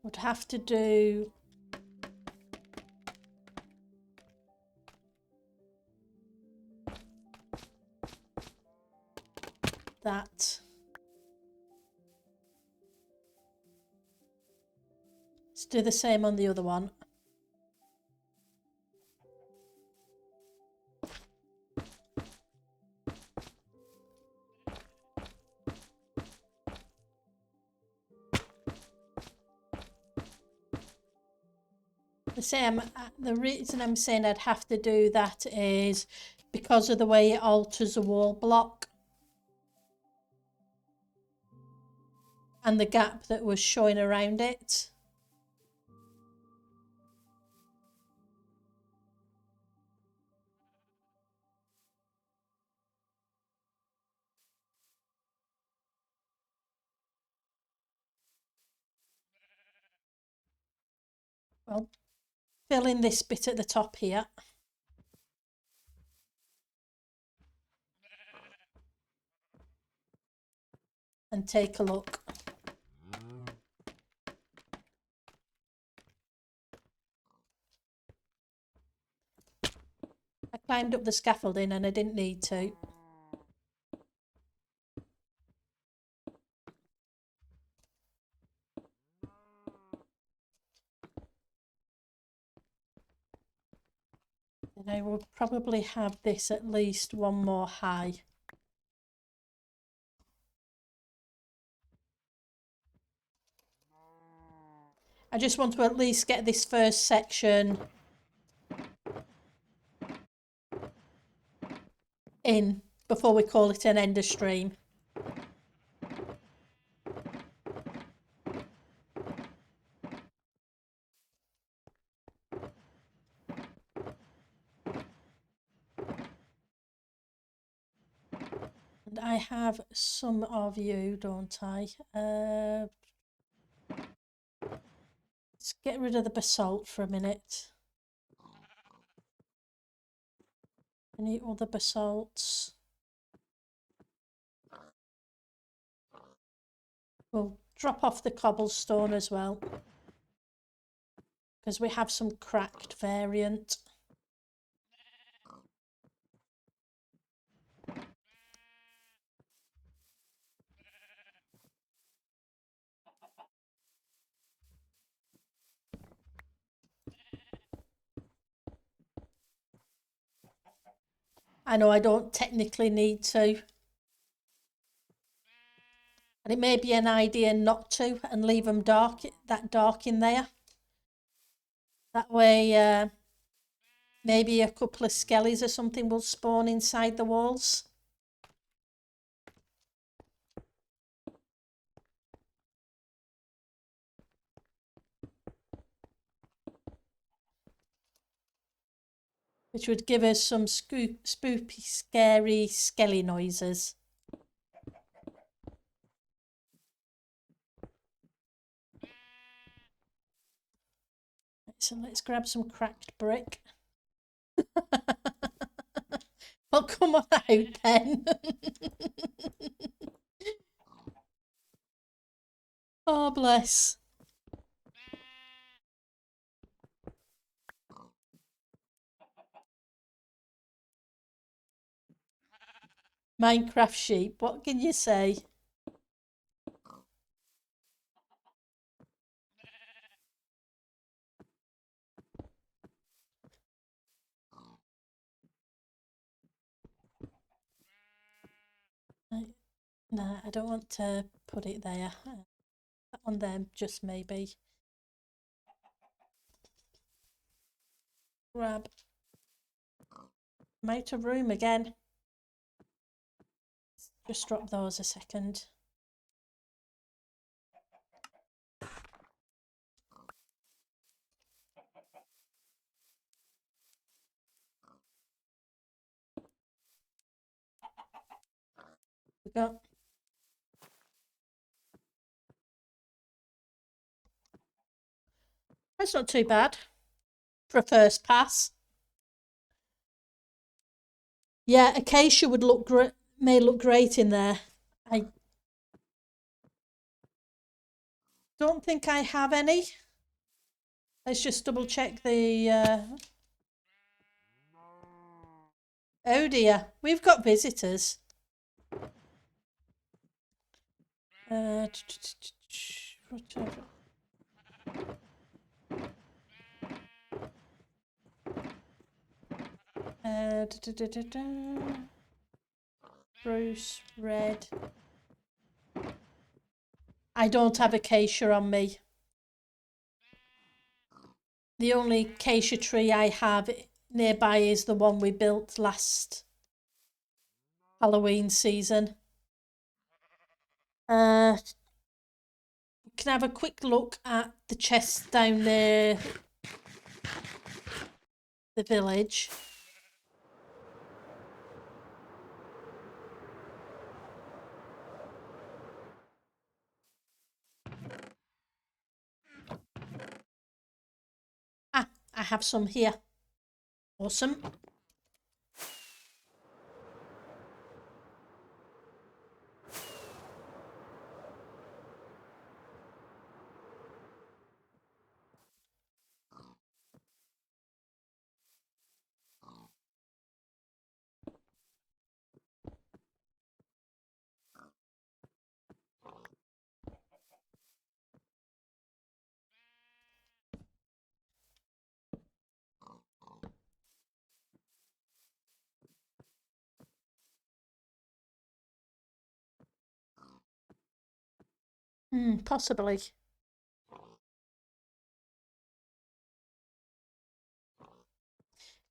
Would have to do that. Let's do the same on the other one. The reason I'm saying I'd have to do that is because of the way it alters the wall block and the gap that was showing around it. Well, fill in this bit at the top here. And take a look. I climbed up the scaffolding and I didn't need to. And I will probably have this at least one more high. I just want to at least get this first section in before we call it an ender stream. And I have some of you, don't I? Let's get rid of the basalt for a minute. Any other basalts? We'll drop off the cobblestone as well, because we have some cracked variant. I know I don't technically need to. And it may be an idea not to and leave them dark in there. That way, maybe a couple of skellies or something will spawn inside the walls. Which would give us some spooky, scary, skelly noises. So let's grab some cracked brick. Well, come on out then. Oh, bless. Minecraft sheep, what can you say? No, I don't want to put it there. one there, just maybe. Grab. I'm out of room again. Just drop those a second. We go. That's not too bad for a first pass. Yeah, acacia would look great. May look great in there. I don't think I have any. Let's just double check the. Oh dear, we've got visitors. Bruce, red. I don't have acacia on me. The only acacia tree I have nearby is the one we built last Halloween season. You can have a quick look at the chests down there, the village. Ah, I have some here. Awesome. Possibly.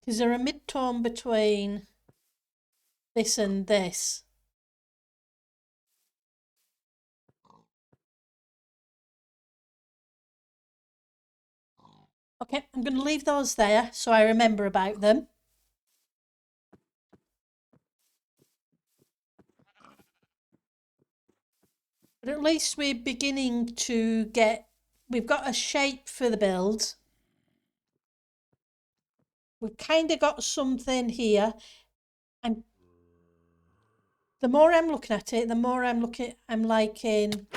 Is there a mid-tone between this and this? Okay, I'm going to leave those there so I remember about them. But at least we're beginning to get, we've got a shape for the build. We've kind of got something here. And the more I'm looking at it, the more I'm liking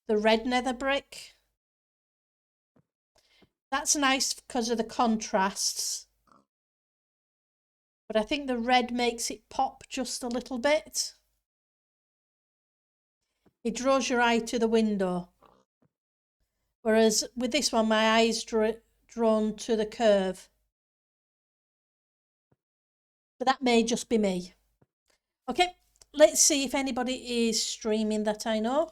the red nether brick. That's nice because of the contrasts. But I think the red makes it pop just a little bit. It draws your eye to the window. Whereas with this one, my eye's drawn to the curve. But that may just be me. Okay, let's see if anybody is streaming that I know.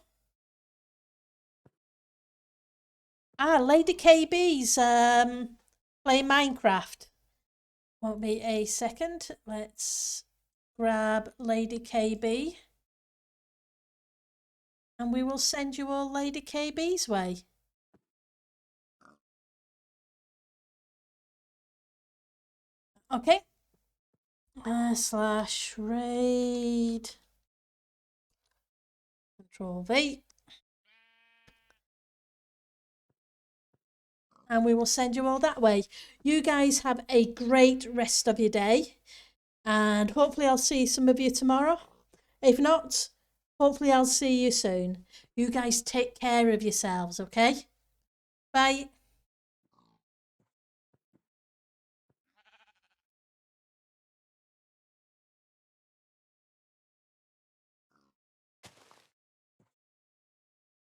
Ah, Lady KB's playing Minecraft. Won't be a second. Let's grab Lady KB. And we will send you all Lady KB's way. Okay. Slash raid. Control V. And we will send you all that way. You guys have a great rest of your day. And hopefully I'll see some of you tomorrow. If not, hopefully I'll see you soon. You guys take care of yourselves, okay? Bye.